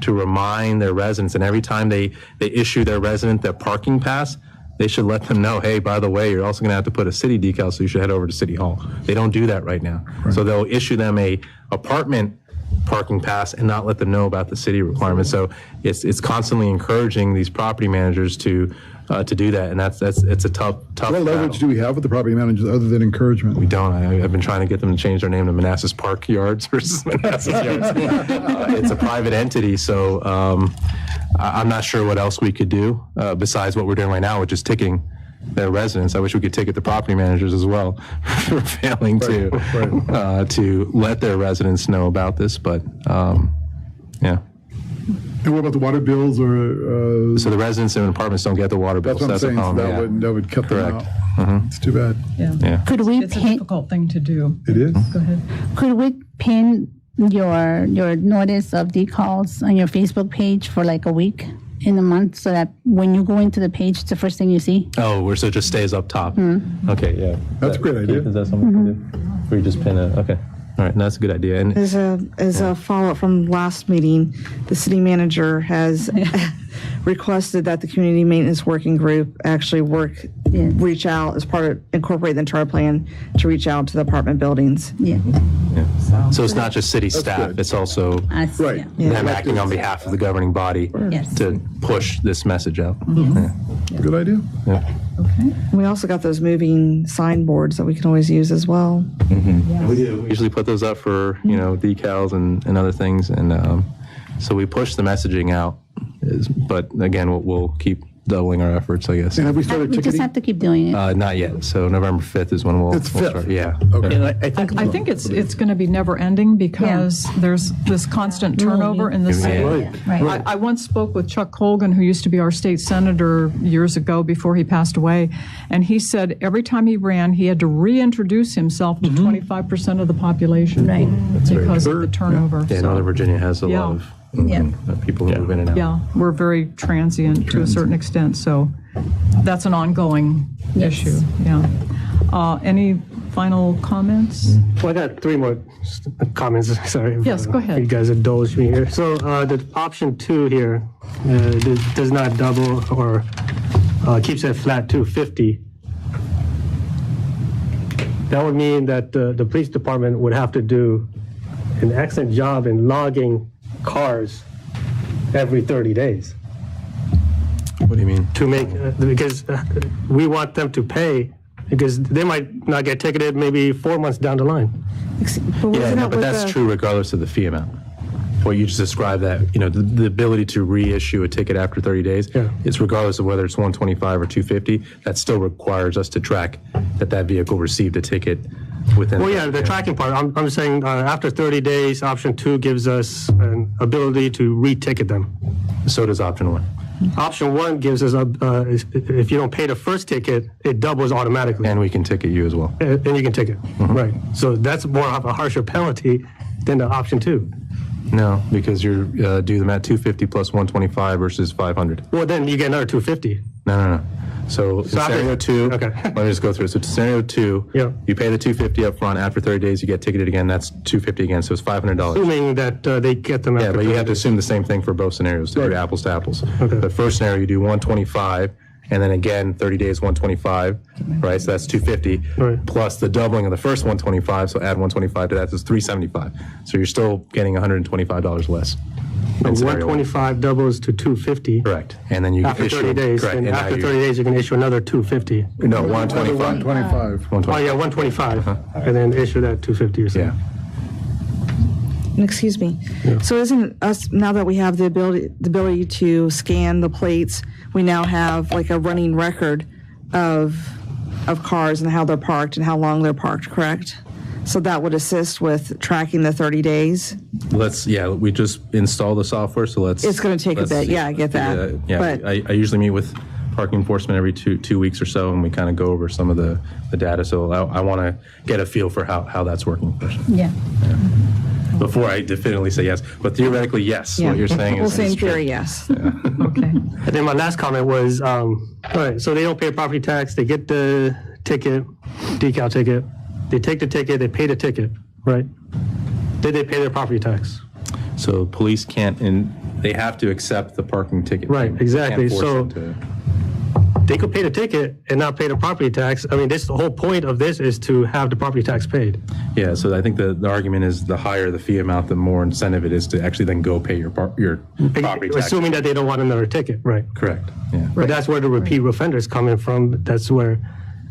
remind their residents, and every time they issue their resident their parking pass, they should let them know, hey, by the way, you're also going to have to put a city decal, so you should head over to City Hall. They don't do that right now. So they'll issue them a apartment parking pass and not let them know about the city requirements. So it's constantly encouraging these property managers to do that, and it's a tough What leverage battle. do we have with the property managers other than encouragement? We don't. I've been trying to get them to change their name to Manassas Park Yards versus Manassas Yards. It's a private entity, so I'm not sure what else we could do besides what we're doing right now, which is ticketing their residents. I wish we could ticket the property managers as well for failing to let their residents know about this, but yeah. And what about the water bills or? So the residents in apartments don't get the water bills. That's what I'm saying. So that would cut them out. It's too bad. Yeah. Could we It's a pin, difficult thing to do. It is. Go ahead. could we pin your notice of decals on your Facebook page for like a week in a month so that when you go into the page, it's the first thing you see? Oh, so it just stays up top. Okay, yeah. That's a great idea. Is that something we can do? Or you just pin it? Okay. All right, that's a good idea. And As a follow-up from last meeting, the city manager has requested that the community maintenance working group actually reach out as part of, incorporate the entire plan to reach out to the apartment buildings. Yeah. so it's not just city staff, good. it's also Us, Right. yeah. them acting on behalf of the governing body Yes. to push this message out. Good idea. Okay. We also got those moving signboards that we can always use as well. We usually put those up for, decals and other things, and so we push the messaging out, but again, we'll keep doubling our efforts, I guess. And have we started We just ticketing? have to keep doing it. Not yet, so November 5th is when we'll It's 5th. start. Yeah. Okay. And I think I think it's going to be never ending because there's this constant turnover in the city. Right. I once spoke with Chuck Colgan, who used to be our state senator years ago before he passed away, and he said every time he ran, he had to reintroduce himself to 25% of the population. Right. Because of the turnover. Yeah, So, Northern Virginia has a Yeah. lot of Yeah. people who move in and out. yeah, we're very transient to a certain extent, so that's an ongoing issue. Yeah. Any final comments? Well, I got three more comments. Sorry. Yes, go ahead. You guys indulge me here. So the option 2 here does not double or keeps it flat 250. That would mean that the police department would have to do an excellent job in logging cars every 30 days. What do you mean? To make, because we want them to pay, because they might not get ticketed maybe 4 months down the line. But that's true regardless of the fee amount. What you just described, that, the ability to reissue a ticket after 30 days, it's regardless of whether it's 125 or 250, that still requires us to track that vehicle received a ticket within. Well, yeah, the tracking part, I'm saying after 30 days, option 2 gives us an ability to re-ticket them. So does option 1. Option 1 gives us, if you don't pay the first ticket, it doubles automatically. And we can ticket you as well. And you can ticket, right. So that's more of a harsher penalty than the option 2. No, because you're do them at 250 plus 125 versus 500. Well, then you get another 250. No. So in scenario 2, let me just go through it. So scenario 2, you pay the 250 up front. After 30 days, you get ticketed again. That's 250 again. So it's $500. Assuming that they get them after Yeah, but you 30 have to days. assume the same thing for both scenarios to do apples to apples. Okay. The first scenario, you do 125, and then again, 30 days, 125, right? So that's 250, Right. plus the doubling of the first 125, so add 125 to that, so it's 375. So you're still getting $125 less. And 125 doubles to 250. Correct. And then you After issue, 30 days, correct. and now after you- 30 days, you can issue another 250. No, 125. 125. Oh, yeah, 125, and then issue that 250 or something. Excuse me. So isn't us, now that we have the ability to scan the plates, we now have like a running record of cars and how they're parked and how long they're parked, correct? So that would assist with tracking the 30 days? We just install the software, so let's. It's gonna take a bit. Yeah, I get that. Yeah, But- I usually meet with parking enforcement every two weeks or so, and we kind of go over some of the data. So I want to get a feel for how that's working first. Yeah. Before I definitively say yes, but theoretically, yes. What you're saying We'll is. say in true. theory, yes. Okay. And then my last comment was, all right, so they don't pay property tax, they get the ticket, decal ticket, they take the ticket, they pay the ticket, right? Did they pay their property tax? So police can't, and they have to accept the parking ticket. Right, payment. exactly. Can't force So- them to- they could pay the ticket and not pay the property tax. I mean, the whole point of this is to have the property tax paid. Yeah, so I think the argument is the higher the fee amount, the more incentive it is to actually then go pay your property tax. Assuming that they don't want another ticket, right? Correct, yeah. But that's where the repeat offenders coming from. That's where,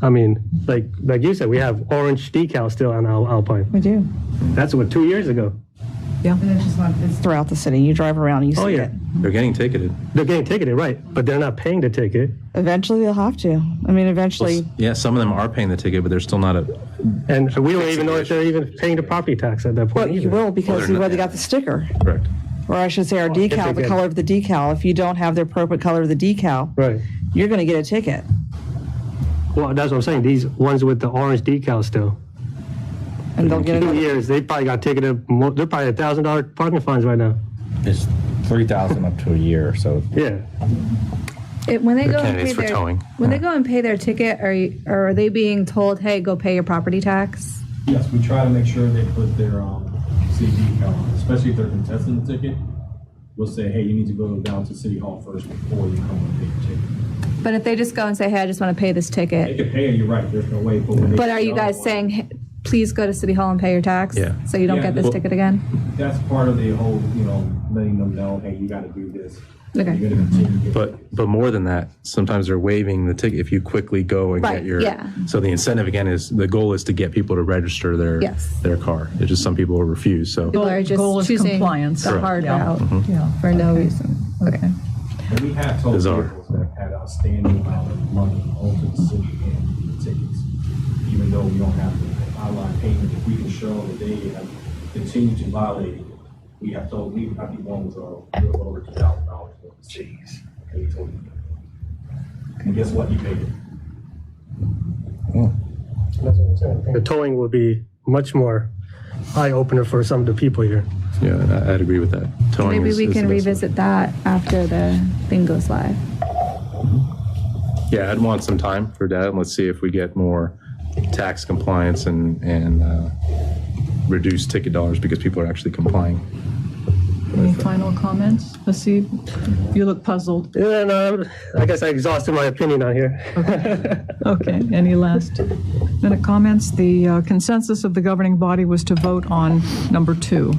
I mean, like you said, we have orange decal still on Alpine. We do. That's what, 2 years ago. Yeah. And it's throughout the city. You drive around, you see it. They're getting ticketed. They're getting ticketed, right? But they're not paying the ticket. Eventually, they'll have to. I mean, eventually. Yeah, some of them are paying the ticket, but they're still not And we don't even know if they're even paying the property tax at that point. Well, you will because you've already not. got the sticker. Correct. Or I should say our decal, the color of the decal. If you don't have the appropriate color of the decal, Right. you're going to get a ticket. Well, that's what I'm saying. These ones with the orange decal still. And they'll get 2 another. years, they probably got ticketed. They're probably $1,000 parking fines right now. It's 3,000 up to a year, so. Yeah. When they They're go and candidates pay for their towing. when they go and pay their ticket, are they being told, "Hey, go pay your property tax"? Yes, we try to make sure they put their CD on, especially if they're contesting the ticket. We'll say, hey, you need to go down to City Hall first before you come and pay your ticket. But if they just go and say, "Hey, I just want to pay this They ticket," can pay it, you're right, there's no way. But when they but are you say guys otherwise, saying, "Hey, please go to City Hall and pay your tax"? Yeah. So you don't Yeah, get this well- ticket again? That's part of the whole, letting them know, hey, you got to do this. Okay. You're going to continue to get But more than that, sometimes they're waiving the ticket if you quickly go and Right, get your. yeah. So the incentive again is the goal is to get people to register Yes. their car. It's just some people will refuse. So People are just Goal is choosing compliance. the Correct. hard Yeah. route Yeah. for no reason. Okay. And we have told Bizarre. vehicles that have had outstanding amount of money owed to the city and the tickets, even though we don't have the online payment. If we can show that they have continued to violate it, we have told, we have the ones little over $2,000. Jeez. And we told you. And guess what? You paid it. The towing will be much more eye-opener for some of the people here. yeah, I'd agree with that. Towing Maybe is we the can best way. revisit that after the thing goes live. Yeah, I'd want some time for that, and let's see if we get more tax compliance and reduce ticket dollars because people are actually complying. Any final comments? Haseeb, you look puzzled. Yeah, no, I guess I exhausted my opinion on here. Okay, any last minute comments? The consensus of the governing body was to vote on number 2.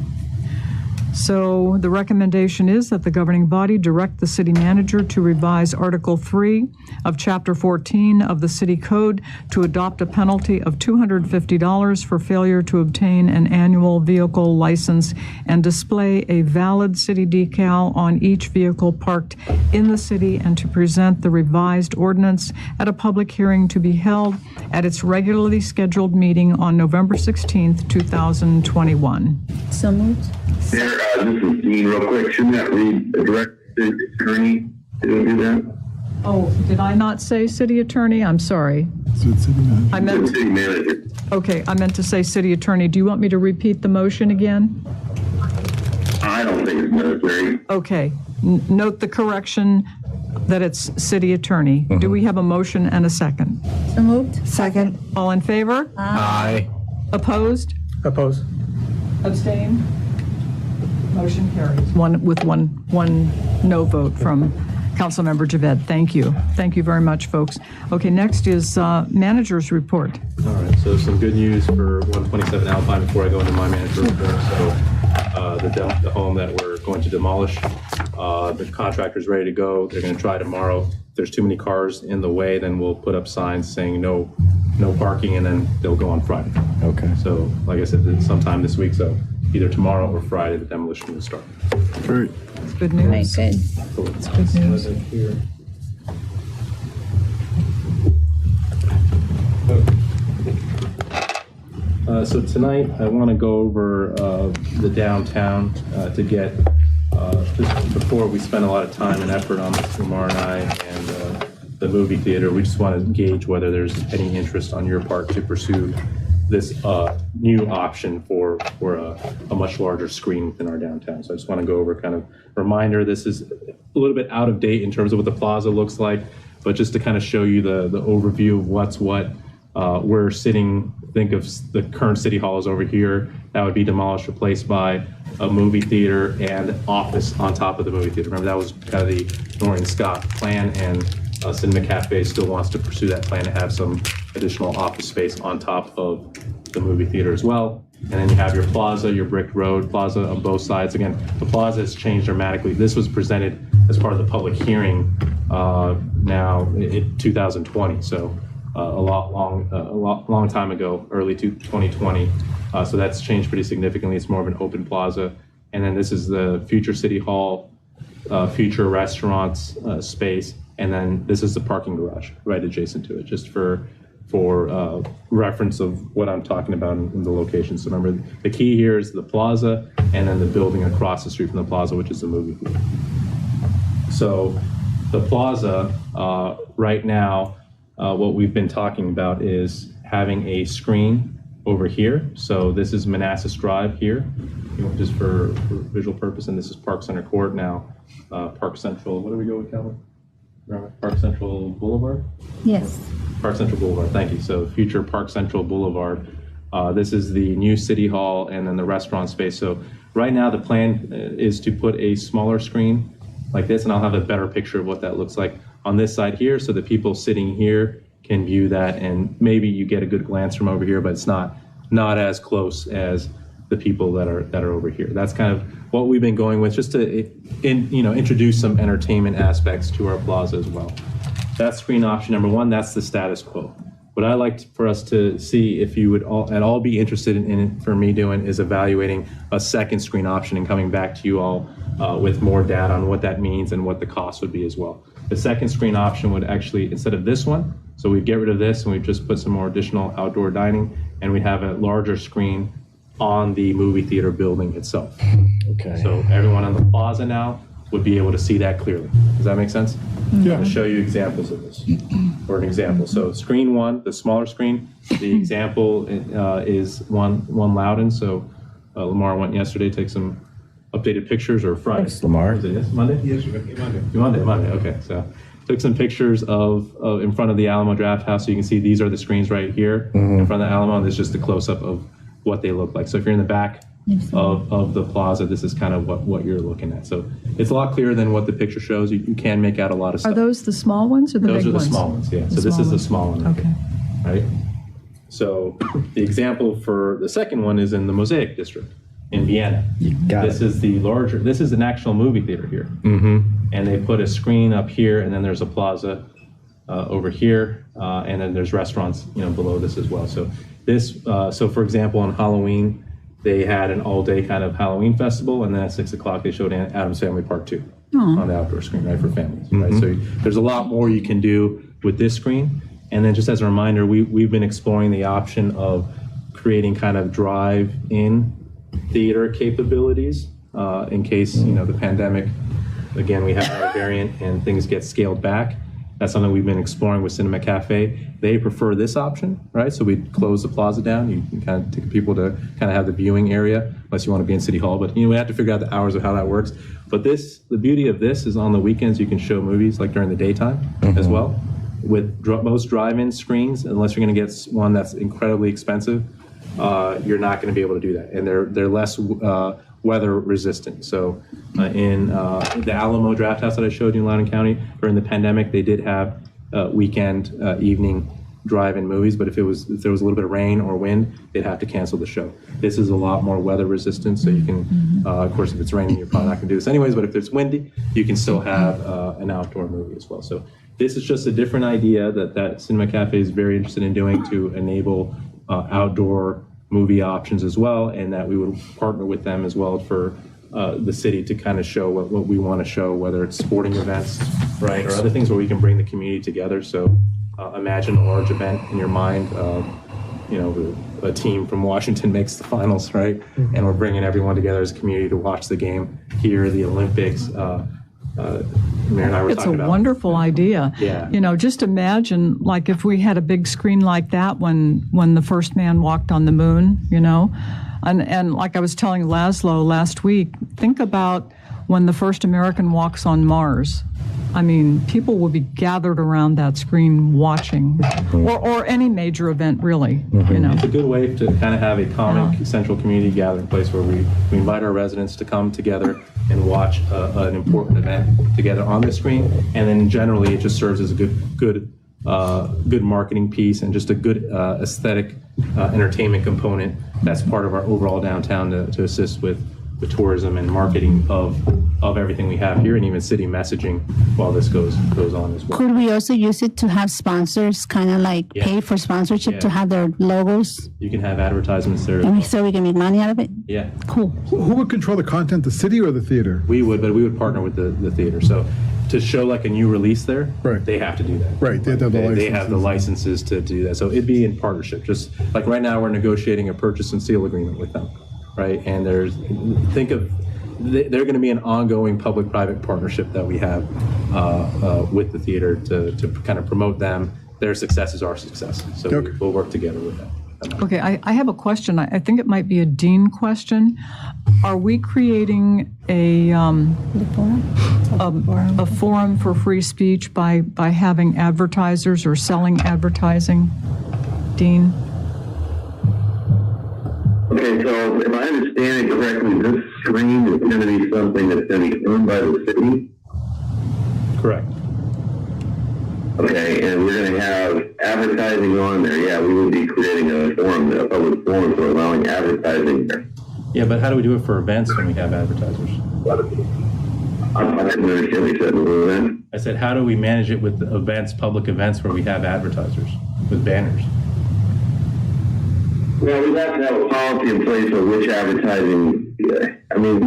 So the recommendation is that the governing body direct the city manager to revise Article 3 of Chapter 14 of the City Code to adopt a penalty of $250 for failure to obtain an annual vehicle license and display a valid city decal on each vehicle parked in the city, and to present the revised ordinance at a public hearing to be held at its regularly scheduled meeting on November 16th, 2021. So moved. Mayor, this is Dean, real quick. Shouldn't that read the direct city attorney to do that? Oh, did I not say city attorney? I'm sorry. So it's city manager. I meant, City manager. okay, I meant to say city attorney. Do you want me to repeat the motion again? I don't think it's necessary. Okay. Note the correction that it's city attorney. Do we have a motion and a second? So moved. Second. All in favor? Aye. Opposed? Oppose. Abstain? Motion carries. One no vote from Councilmember Javed. Thank you. Thank you very much, folks. Okay, next is manager's report. All right, so some good news for 127 Alpine before I go into my manager report. So the home that we're going to demolish, the contractor's ready to go. They're going to try tomorrow. If there's too many cars in the way, then we'll put up signs saying no parking, and then they'll go on Friday. Okay. So like I said, it's sometime this week, so either tomorrow or Friday, the demolition will start. Great. It's good news. Good. It's good news. So tonight, I want to go over the downtown to get, just before we spend a lot of time and effort on this, Umar and I, and the movie theater, we just want to gauge whether there's any interest on your part to pursue this new option for a much larger screen within our downtown. So I just want to go over kind of reminder, this is a little bit out of date in terms of what the plaza looks like, but just to kind of show you the overview of what's what. We're sitting, think of the current city hall is over here. That would be demolished, replaced by a movie theater and office on top of the movie theater. Remember, that was kind of the Norton Scott plan, and Cinema Cafe still wants to pursue that plan to have some additional office space on top of the movie theater as well. And then you have your plaza, your brick road plaza on both sides. Again, the plaza has changed dramatically. This was presented as part of the public hearing now in 2020, so a long time ago, early 2020. So that's changed pretty significantly. It's more of an open plaza. And then this is the future City Hall, future restaurants space. And then this is the parking garage right adjacent to it, just for reference of what I'm talking about in the location. So remember, the key here is the plaza and then the building across the street from the plaza, which is the movie theater. So the plaza, right now, what we've been talking about is having a screen over here. So this is Manassas Drive here, just for visual purpose, and this is Park Center Court now. Park Central, what do we go with, Calvin? Park Central Boulevard? Yes. Park Central Boulevard, thank you. So future Park Central Boulevard. This is the new City Hall and then the restaurant space. So right now the plan is to put a smaller screen like this, and I'll have a better picture of what that looks like on this side here, so the people sitting here can view that, and maybe you get a good glance from over here, but it's not as close as the people that are over here. That's kind of what we've been going with, just to introduce some entertainment aspects to our plaza as well. That's screen option number one. That's the status quo. What I'd like for us to see, if you would at all be interested in it, for me doing, is evaluating a second screen option and coming back to you all with more data on what that means and what the cost would be as well. The second screen option would actually, instead of this one, so we'd get rid of this and we'd just put some more additional outdoor dining, and we'd have a larger screen on the movie theater building itself. Okay. So everyone on the plaza now would be able to see that clearly. Does that make sense? Yeah. I'll show you examples of this, for an example. So screen one, the smaller screen, the example is one Loudon. So Lamar went yesterday to take some updated pictures, or Friday. Thanks, Lamar. Is it yes, Monday? Yes, Monday. Monday, okay. So took some pictures of in front of the Alamo Draft House. So you can see these are the screens right here in front of the Alamo, and this is just a close-up of what they look like. So if you're in the back of the plaza, this is kind of what you're looking at. So it's a lot clearer than what the picture shows. You can make out a lot of stuff. Are those the small ones or the big ones? Those are the small ones, yeah. So this is the small one. Okay. Right? So the example for the second one is in the Mosaic District in Vienna. This is the larger, this is an actual movie theater here. And they put a screen up here, and then there's a plaza over here, and then there's restaurants below this as well. So this, so for example, on Halloween, they had an all-day kind of Halloween festival, and then at 6 o'clock they showed Addams Family Park 2 on the outdoor screen, right, for families. Right? So there's a lot more you can do with this screen. And then just as a reminder, we've been exploring the option of creating kind of drive-in theater capabilities in case the pandemic, again, we have a variant and things get scaled back. That's something we've been exploring with Cinema Cafe. They prefer this option, right? So we close the plaza down. You can kind of take people to kind of have the viewing area, unless you want to be in City Hall. But we have to figure out the hours of how that works. But the beauty of this is on the weekends you can show movies like during the daytime as well. With most drive-in screens, unless you're going to get one that's incredibly expensive, you're not going to be able to do that, and they're less weather resistant. So in the Alamo Draft House that I showed you in Loudoun County, during the pandemic, they did have weekend evening drive-in movies, but if there was a little bit of rain or wind, they'd have to cancel the show. This is a lot more weather resistant, so you can, of course, if it's raining, you're probably not going to do this anyways, but if it's windy, you can still have an outdoor movie as well. So this is just a different idea that Cinema Cafe is very interested in doing to enable outdoor movie options as well, and that we would partner with them as well for the city to kind of show what we want to show, whether it's sporting events, right, or other things where we can bring the community together. So imagine a large event in your mind. A team from Washington makes the finals, right, and we're bringing everyone together as a community to watch the game here, the Olympics. Mayor and I were It's a talking about. wonderful idea. Yeah. Just imagine, like, if we had a big screen like that when the first man walked on the moon, and like I was telling Laszlo last week, think about when the first American walks on Mars. I mean, people will be gathered around that screen watching, or any major event, really, you know. It's a good way to kind of have a common central community gathering place where we invite our residents to come together and watch an important event together on the screen. And then generally, it just serves as a good marketing piece and just a good aesthetic entertainment component that's part of our overall downtown to assist with the tourism and marketing of everything we have here, and even city messaging while this goes on as well. Could we also use it to have sponsors, kind of like pay for sponsorship to have their logos? You can have advertisements there. And so we can make money out of it? Yeah. Cool. Who would control the content, the city or the theater? We would, but we would partner with the theater. So to show like a new release there, they have to do that. Right, they have to have the licenses. They have the licenses to do that. So it'd be in partnership. Just like right now, we're negotiating a purchase and sale agreement with them, right? And they're going to be an ongoing public-private partnership that we have with the theater to kind of promote them. Their success is our success. So we'll work together with that. Okay, I have a question. I think it might be a Dean question. Are we creating a forum for free speech by having advertisers or selling advertising? Dean? Okay, so if I understand it correctly, this screen is going to be something that's going to be owned by the city? Correct. Okay, and we're going to have advertising on there. Yeah, we would be creating a public forum for allowing advertising there. Yeah, but how do we do it for events when we have advertisers? I didn't understand what you said. What was that? I said, how do we manage it with events, public events where we have advertisers with banners? Well, we have to have a policy in place of which advertising. I mean,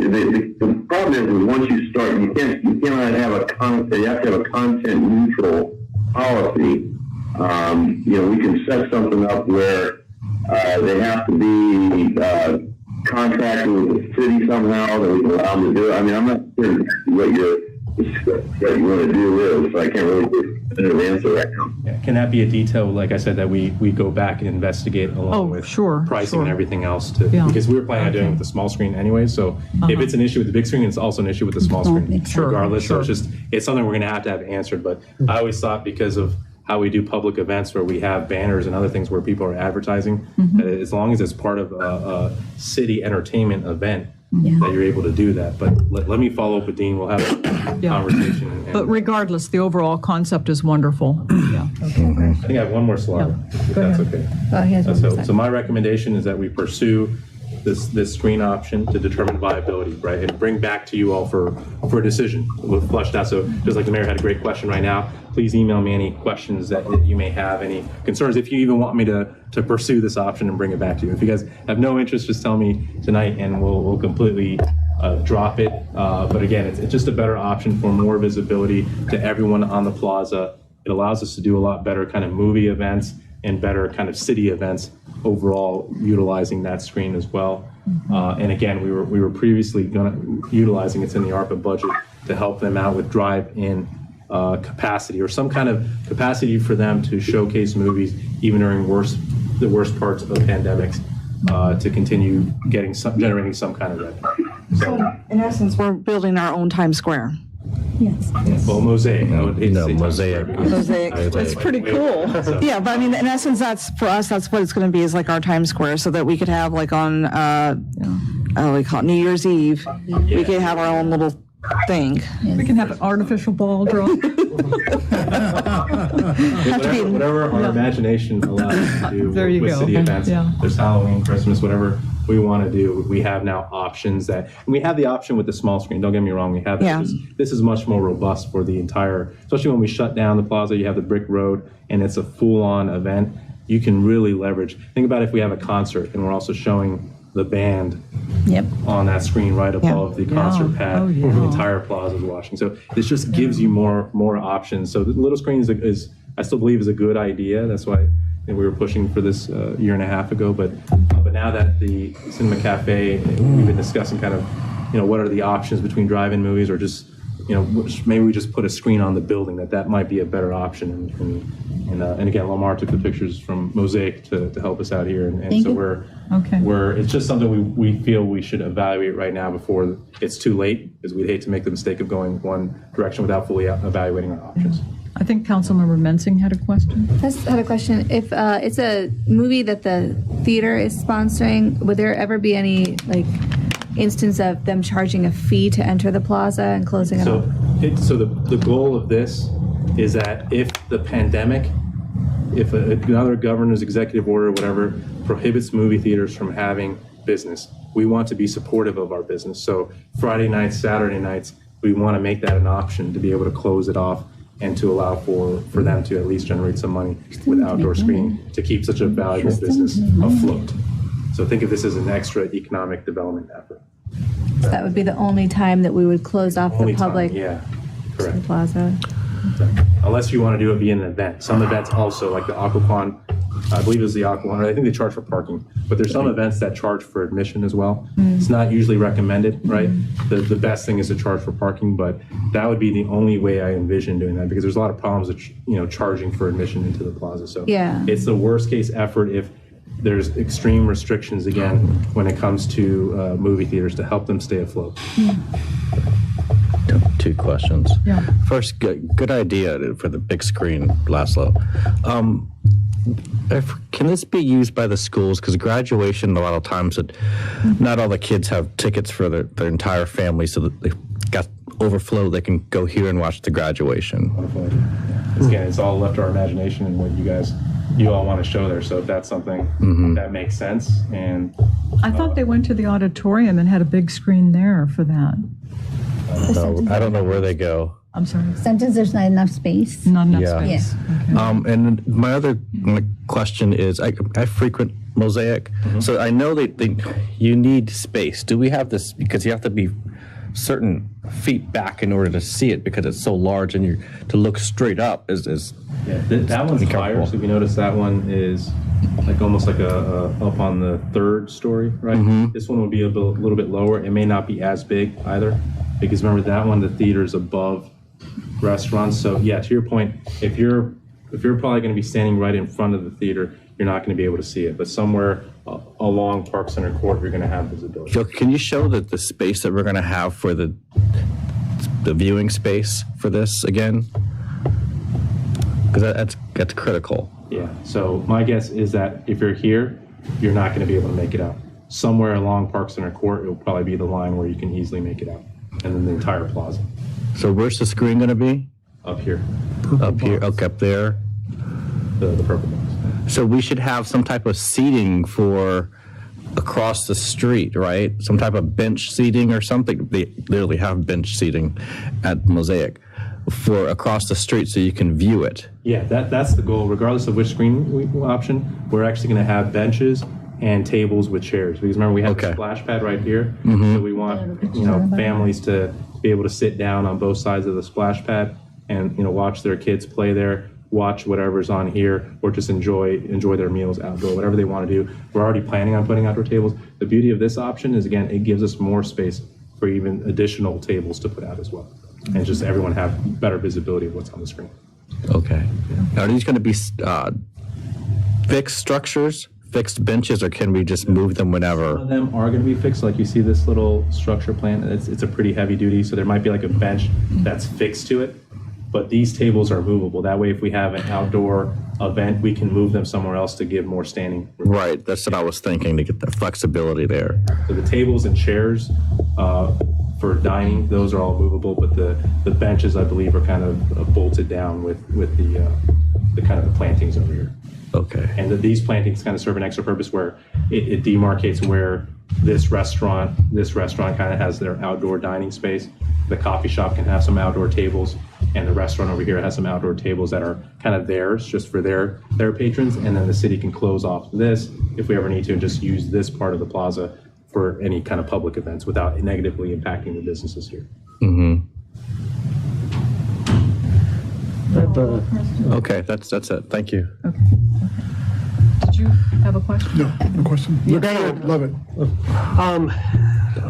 the problem is once you start, you cannot have you have to have a content neutral policy. We can set something up where they have to be contracted with the city somehow that we can allow them to do it. I mean, I'm not sure what you want to do is, so I can't really give an answer right now. Yeah. Can that be a detail, like I said, that we go back and investigate along with pricing and everything else? Because we were planning on doing it with the small screen anyway, so if it's an issue with the big screen, it's also an issue with the small screen, regardless. So it's something we're going to have answered, but I always thought because of how we do public events where we have banners and other things where people are advertising, that as long as it's part of a city entertainment event, that you're able to do that. But let me follow up with Dean. We'll have a conversation. But regardless, the overall concept is wonderful. Yeah. Okay. I think I have one more slide, if that's okay. So my recommendation is that we pursue this screen option to determine viability, right? And bring back to you all for a decision. We'll flush that. So just like the mayor had a great question right now, please email me any questions that you may have, any concerns. If you even want me to pursue this option and bring it back to you. If you guys have no interest, just tell me tonight and we'll completely drop it. But again, it's just a better option for more visibility to everyone on the plaza. It allows us to do a lot better kind of movie events and better kind of city events overall, utilizing that screen as well. And again, we were previously utilizing it's in the ARPA budget to help them out with drive-in capacity or some kind of capacity for them to showcase movies even during the worst parts of pandemics to continue generating some kind of revenue. So in essence, we're building our own Times Square. Yes. Well, Mosaic. I would hate to say Mosaic. Mosaic. It's pretty cool. Yeah, but I mean, in essence, that's for us. That's what it's going to be, is like our Times Square, so that we could have like on, we call it New Year's Eve. We could have our own little thing. We can have an artificial ball drawn. Whatever our imagination allows us to do with city events. Yeah. There's Halloween, Christmas, whatever we want to do. We have now options and we have the option with the small screen. Don't get me wrong. We have this is much more robust for the entire, especially when we shut down the plaza, you have the brick road and it's a full-on event. You can really leverage. Think about if we have a concert and we're also showing the band on that screen right above the concert pad. The entire plaza is watching. So this just gives you more options. So the little screen is I still believe is a good idea. That's why we were pushing for this a year and a half ago. But now that the Cinema Cafe, we've been discussing kind of, what are the options between drive-in movies or just, maybe we just put a screen on the building. That might be a better option. And again, Lamar took the pictures from Mosaic to help us out here. And so Okay. Where it's just something we feel we should evaluate right now before it's too late, because we'd hate to make the mistake of going one direction without fully evaluating our options. I think Councilmember Mensing had a question. I just had a question. If it's a movie that the theater is sponsoring, would there ever be any instance of them charging a fee to enter the plaza and closing it off? So the goal of this is that if the pandemic, if another governor's executive order, whatever, prohibits movie theaters from having business, we want to be supportive of our business. So Friday nights, Saturday nights, we want to make that an option to be able to close it off and to allow for them to at least generate some money with outdoor screening to keep such a valuable business afloat. So think of this as an extra economic development effort. So that would be the only time that we would close off the public Yeah, to the correct. plaza. Unless you want to do it via an event. Some events also, like the Aquaquan, I believe it was the Aquaquan, I think they charge for parking, but there's some events that charge for admission as well. It's not usually recommended, right? The best thing is to charge for parking, but that would be the only way I envision doing that, because there's a lot of problems with, charging for admission into the plaza. So Yeah. it's the worst case effort if there's extreme restrictions, again, when it comes to movie theaters to help them stay afloat. Two questions. Yeah. First, good idea for the big screen, Laszlo. Can this be used by the schools? Because graduation, a lot of times, not all the kids have tickets for their entire family, so that they've got overflow. They can go here and watch the graduation. Again, it's all left to our imagination and what you all want to show there. So if that's something that makes sense, and I thought they went to the auditorium and had a big screen there for that. I don't know where they go. I'm sorry. Sometimes there's not enough space. Not enough Yeah. space. And my other question is, I frequent Mosaic, so I know you need space. Do we have this, because you have to be certain feet back in order to see it, because it's so large, and to look straight up is that one's higher. So if you notice, that one is almost like a up on the third story, right? This one would be a little bit lower. It may not be as big either, because remember that one, the theater is above restaurants. So yeah, to your point, if you're probably going to be standing right in front of the theater, you're not going to be able to see it. But somewhere along Park Center Court, you're going to have visibility. So can you show the space that we're going to have for the viewing space for this again? Because that's critical. Yeah. So my guess is that if you're here, you're not going to be able to make it out. Somewhere along Park Center Court, it will probably be the line where you can easily make it out, and then the entire plaza. So where's the screen going to be? Up here. Up here. Okay, up there. The purple box. So we should have some type of seating for across the street, right? Some type of bench seating or something. They literally have bench seating at Mosaic for across the street, so you can view it. Yeah, that's the goal. Regardless of which screen option, we're actually going to have benches and tables with chairs. Because remember, we have the splash pad right here, so we want families to be able to sit down on both sides of the splash pad and watch their kids play there, watch whatever's on here, or just enjoy their meals outdoor, whatever they want to do. We're already planning on putting outdoor tables. The beauty of this option is, again, it gives us more space for even additional tables to put out as well, and just everyone have better visibility of what's on the screen. Okay. Are these going to be fixed structures, fixed benches, or can we just move them whenever? Some of them are going to be fixed. Like you see this little structure plan, it's a pretty heavy duty, so there might be like a bench that's fixed to it. But these tables are movable. That way, if we have an outdoor event, we can move them somewhere else to give more standing. Right, that's what I was thinking, to get the flexibility there. So the tables and chairs for dining, those are all movable, but the benches, I believe, are kind of bolted down with the kind of the plantings over here. Okay. And these plantings kind of serve an extra purpose where it demarcates where this restaurant kind of has their outdoor dining space. The coffee shop can have some outdoor tables, and the restaurant over here has some outdoor tables that are kind of theirs, just for their patrons. And then the city can close off this if we ever need to, and just use this part of the plaza for any kind of public events without negatively impacting the businesses here. Okay, that's it. Thank you. Okay. Did you have a question? No question. Look good. Love it.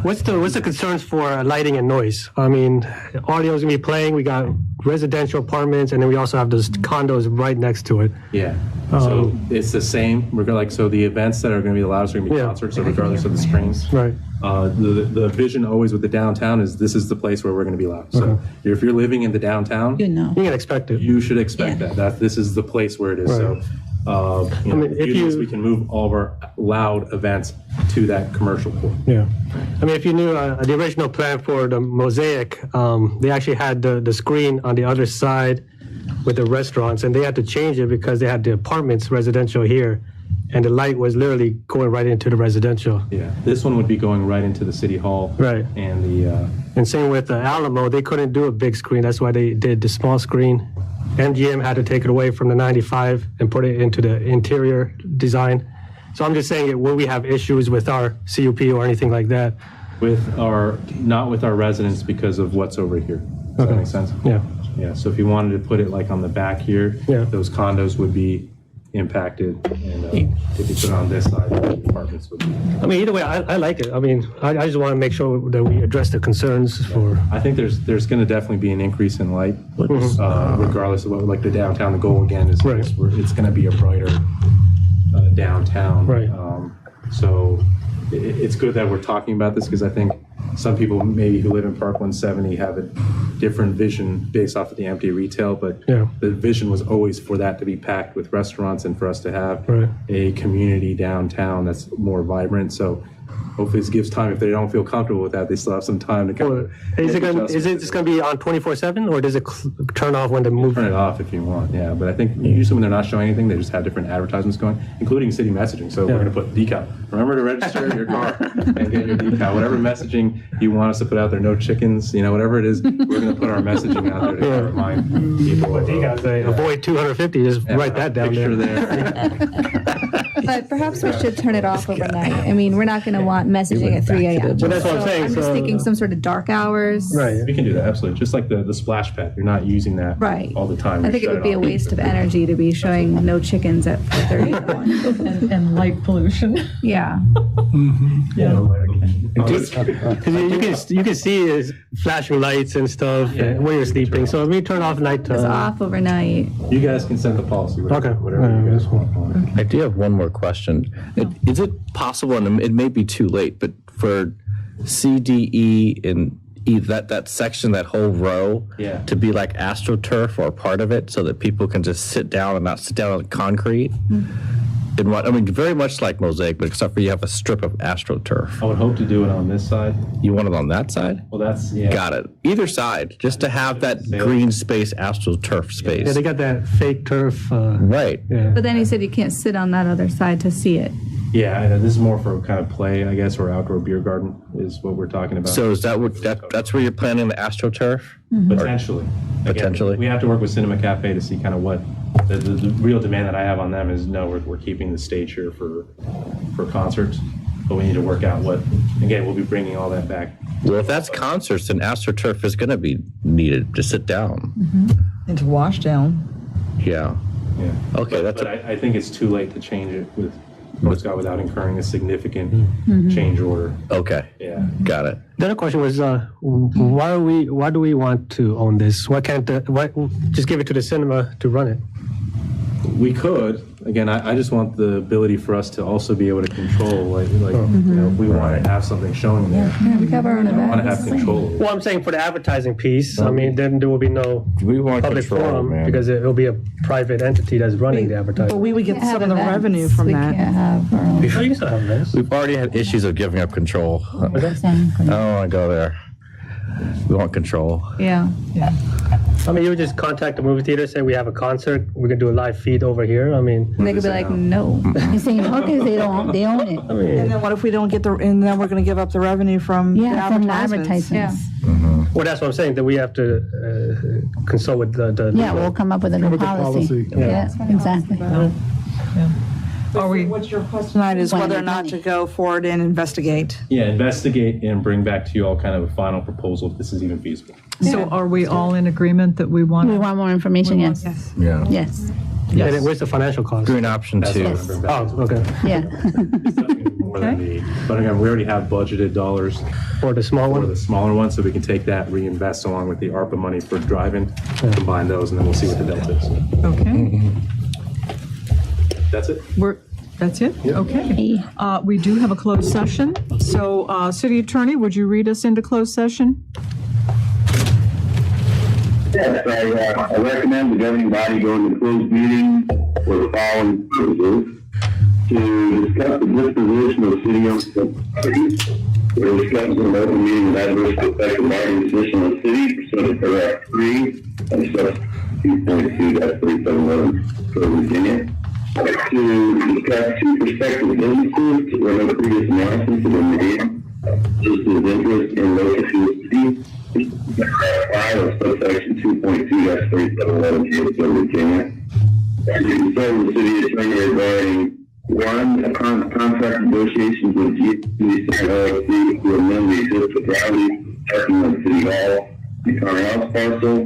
What's the concerns for lighting and noise? I mean, audio is gonna be playing. We got residential apartments, and then we also have those condos right next to it. Yeah. So it's the same, so the events that are going to be allowed are going to be concerts, so regardless of the screens. Right. The vision always with the downtown is this is the place where we're going to be loud. So if you're living in the downtown, You know. You can expect it. you should expect that this is the place where it is. Right. So if we can move all of our loud events to that commercial court. Yeah. I mean, if you knew the original plan for the Mosaic, they actually had the screen on the other side with the restaurants, and they had to change it because they had the apartments residential here, and the light was literally going right into the residential. Yeah, this one would be going right into the city hall. Right. And the And same with Alamo, they couldn't do a big screen. That's why they did the small screen. MGM had to take it away from the 95 and put it into the interior design. So I'm just saying, will we have issues with our CUP or anything like that? not with our residents because of what's over here. Does that make sense? Yeah. Yeah, so if you wanted to put it like on the back here, those condos would be impacted, and if you put it on this side, the apartments would be. I mean, either way, I like it. I mean, I just want to make sure that we address the concerns for. I think there's going to definitely be an increase in light, regardless of what, like the downtown. The goal again is it's going to be a brighter downtown. Right. So it's good that we're talking about this because I think some people maybe who live in Park 170 have a different vision based off of the empty retail, but the vision was always for that to be packed with restaurants and for us to have a community downtown that's more vibrant. So hopefully this gives time. If they don't feel comfortable with that, they still have some time to come. Is it just going to be on 24/7, or does it turn off when the movie? Turn it off if you want, yeah. But I think usually when they're not showing anything, they just have different advertisements going, including city messaging. So we're going to put decal. Remember to register your car and get your decal. Whatever messaging you want us to put out there, no chickens, whatever it is, we're going to put our messaging out there to kind of remind people. What decals say? Avoid 250. Just write that down there. But perhaps we should turn it off overnight. I mean, we're not going to want messaging at 3 a.m. But that's what I'm saying. I'm just thinking some sort of dark hours. Right. We can do that, absolutely. Just like the splash pad. You're not using that all the time. I think it would be a waste of energy to be showing no chickens at 4:30. and light pollution. Yeah. Because you can see his flashing lights and stuff when you're sleeping. So if we turn off night, It's off overnight. You guys can set the policy. Whatever you guys want. I do have one more question. Is it possible, and it may be too late, but for C, D, E, and E, that section, that whole row, to be like AstroTurf or part of it, so that people can just sit down and not sit down on concrete? And very much like Mosaic, but except for you have a strip of AstroTurf. I would hope to do it on this side. You want it on that side? Well, that's, Got it. Either side, just to have that green space, AstroTurf space. Yeah, they got that fake turf. Right. Yeah. But then he said you can't sit on that other side to see it. Yeah, I know. This is more for kind of play, I guess, or outdoor beer garden is what we're talking about. So is that's where you're planning the AstroTurf? Potentially. Potentially. We have to work with Cinema Cafe to see kind of what the real demand that I have on them is. No, we're keeping the stage here for concerts, but we need to work out what. Again, we'll be bringing all that back. Well, if that's concerts, then AstroTurf is going to be needed to sit down. And to wash down. Yeah. Yeah. Okay, But I think it's too late to change it with Scott without incurring a significant change order. Okay. Yeah. Got it. The other question was, why do we want to own this? Why can't just give it to the cinema to run it? We could. Again, I just want the ability for us to also be able to control, if we want to have something showing there. Yeah, we have our own I want events. to have control. Well, I'm saying for the advertising piece, I mean, then there will be no We want public control, forum man. because it will be a private entity that's running the But advertising. we would get Can't some have of the events. revenue from we that. Can't have our own. You can still have events. We've already had issues of giving up control. I Exactly. don't want to go there. We want control. Yeah. I mean, you would just contact the movie theater, say we have a concert, we can do a live feed over here. I mean, And they could be like, no. You're saying no because they own it. And then what if we don't get and then we're going to give up the revenue from the Yeah, from the advertisements? advertisements. well, that's what I'm saying, that we have to consult with the. Yeah, we'll come up with a new policy. Yeah, exactly. Are we? What's your question tonight is whether or not to go forward and investigate. Yeah, investigate and bring back to you all kind of a final proposal if this is even feasible. So are we all in agreement that we want? We want more information, yes. Yeah. Yes, And then where's the financial cost? Green option That's what two. I'm bringing back. Oh, okay. yeah. It's definitely more than the, but again, we already have budgeted dollars For the small for one? the smaller one, so we can take that, reinvest along with the ARPA money for driving, combine those, and then we'll see what the delta is. Okay. That's it? That's it? Okay. We do have a closed session. So, City Attorney, would you read us into closed session? Yes, I recommend the governing body go into closed meeting for the following purposes: to discuss the disposition of city-owned property, or discuss in an open meeting with adverse effect of bargaining position of the city, pursuant to paragraph 3 of section 2.2-3711 for Virginia. To discuss two prospective businesses where no previous analysis has been made, business interest in local to the city, paragraph 5 of subsection 2.2-3711 of Virginia. And to consult with the city attorney regarding one, contract negotiations with GCC LLC to amend the existing property parking of City Hall and Car House parcel.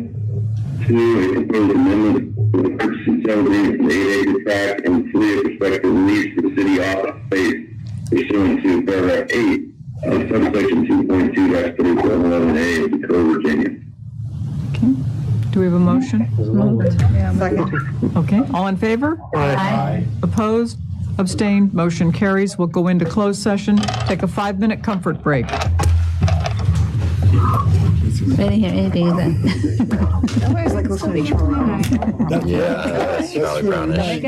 2, a proposed amendment to the purchase and sale agreement for the 8-acre tract, and 3, a prospective lease for city office space pursuant to paragraph 8 of subsection 2.2-3711A of the Code of Virginia. Okay. Do we have a motion? Second. Okay. All in favor? Aye. Opposed? Abstained? Motion carries. We'll go into closed session. Take a 5-minute comfort break. I didn't hear anything you said. Nobody's like listening to Charlie. Yeah, Charlie Brownish.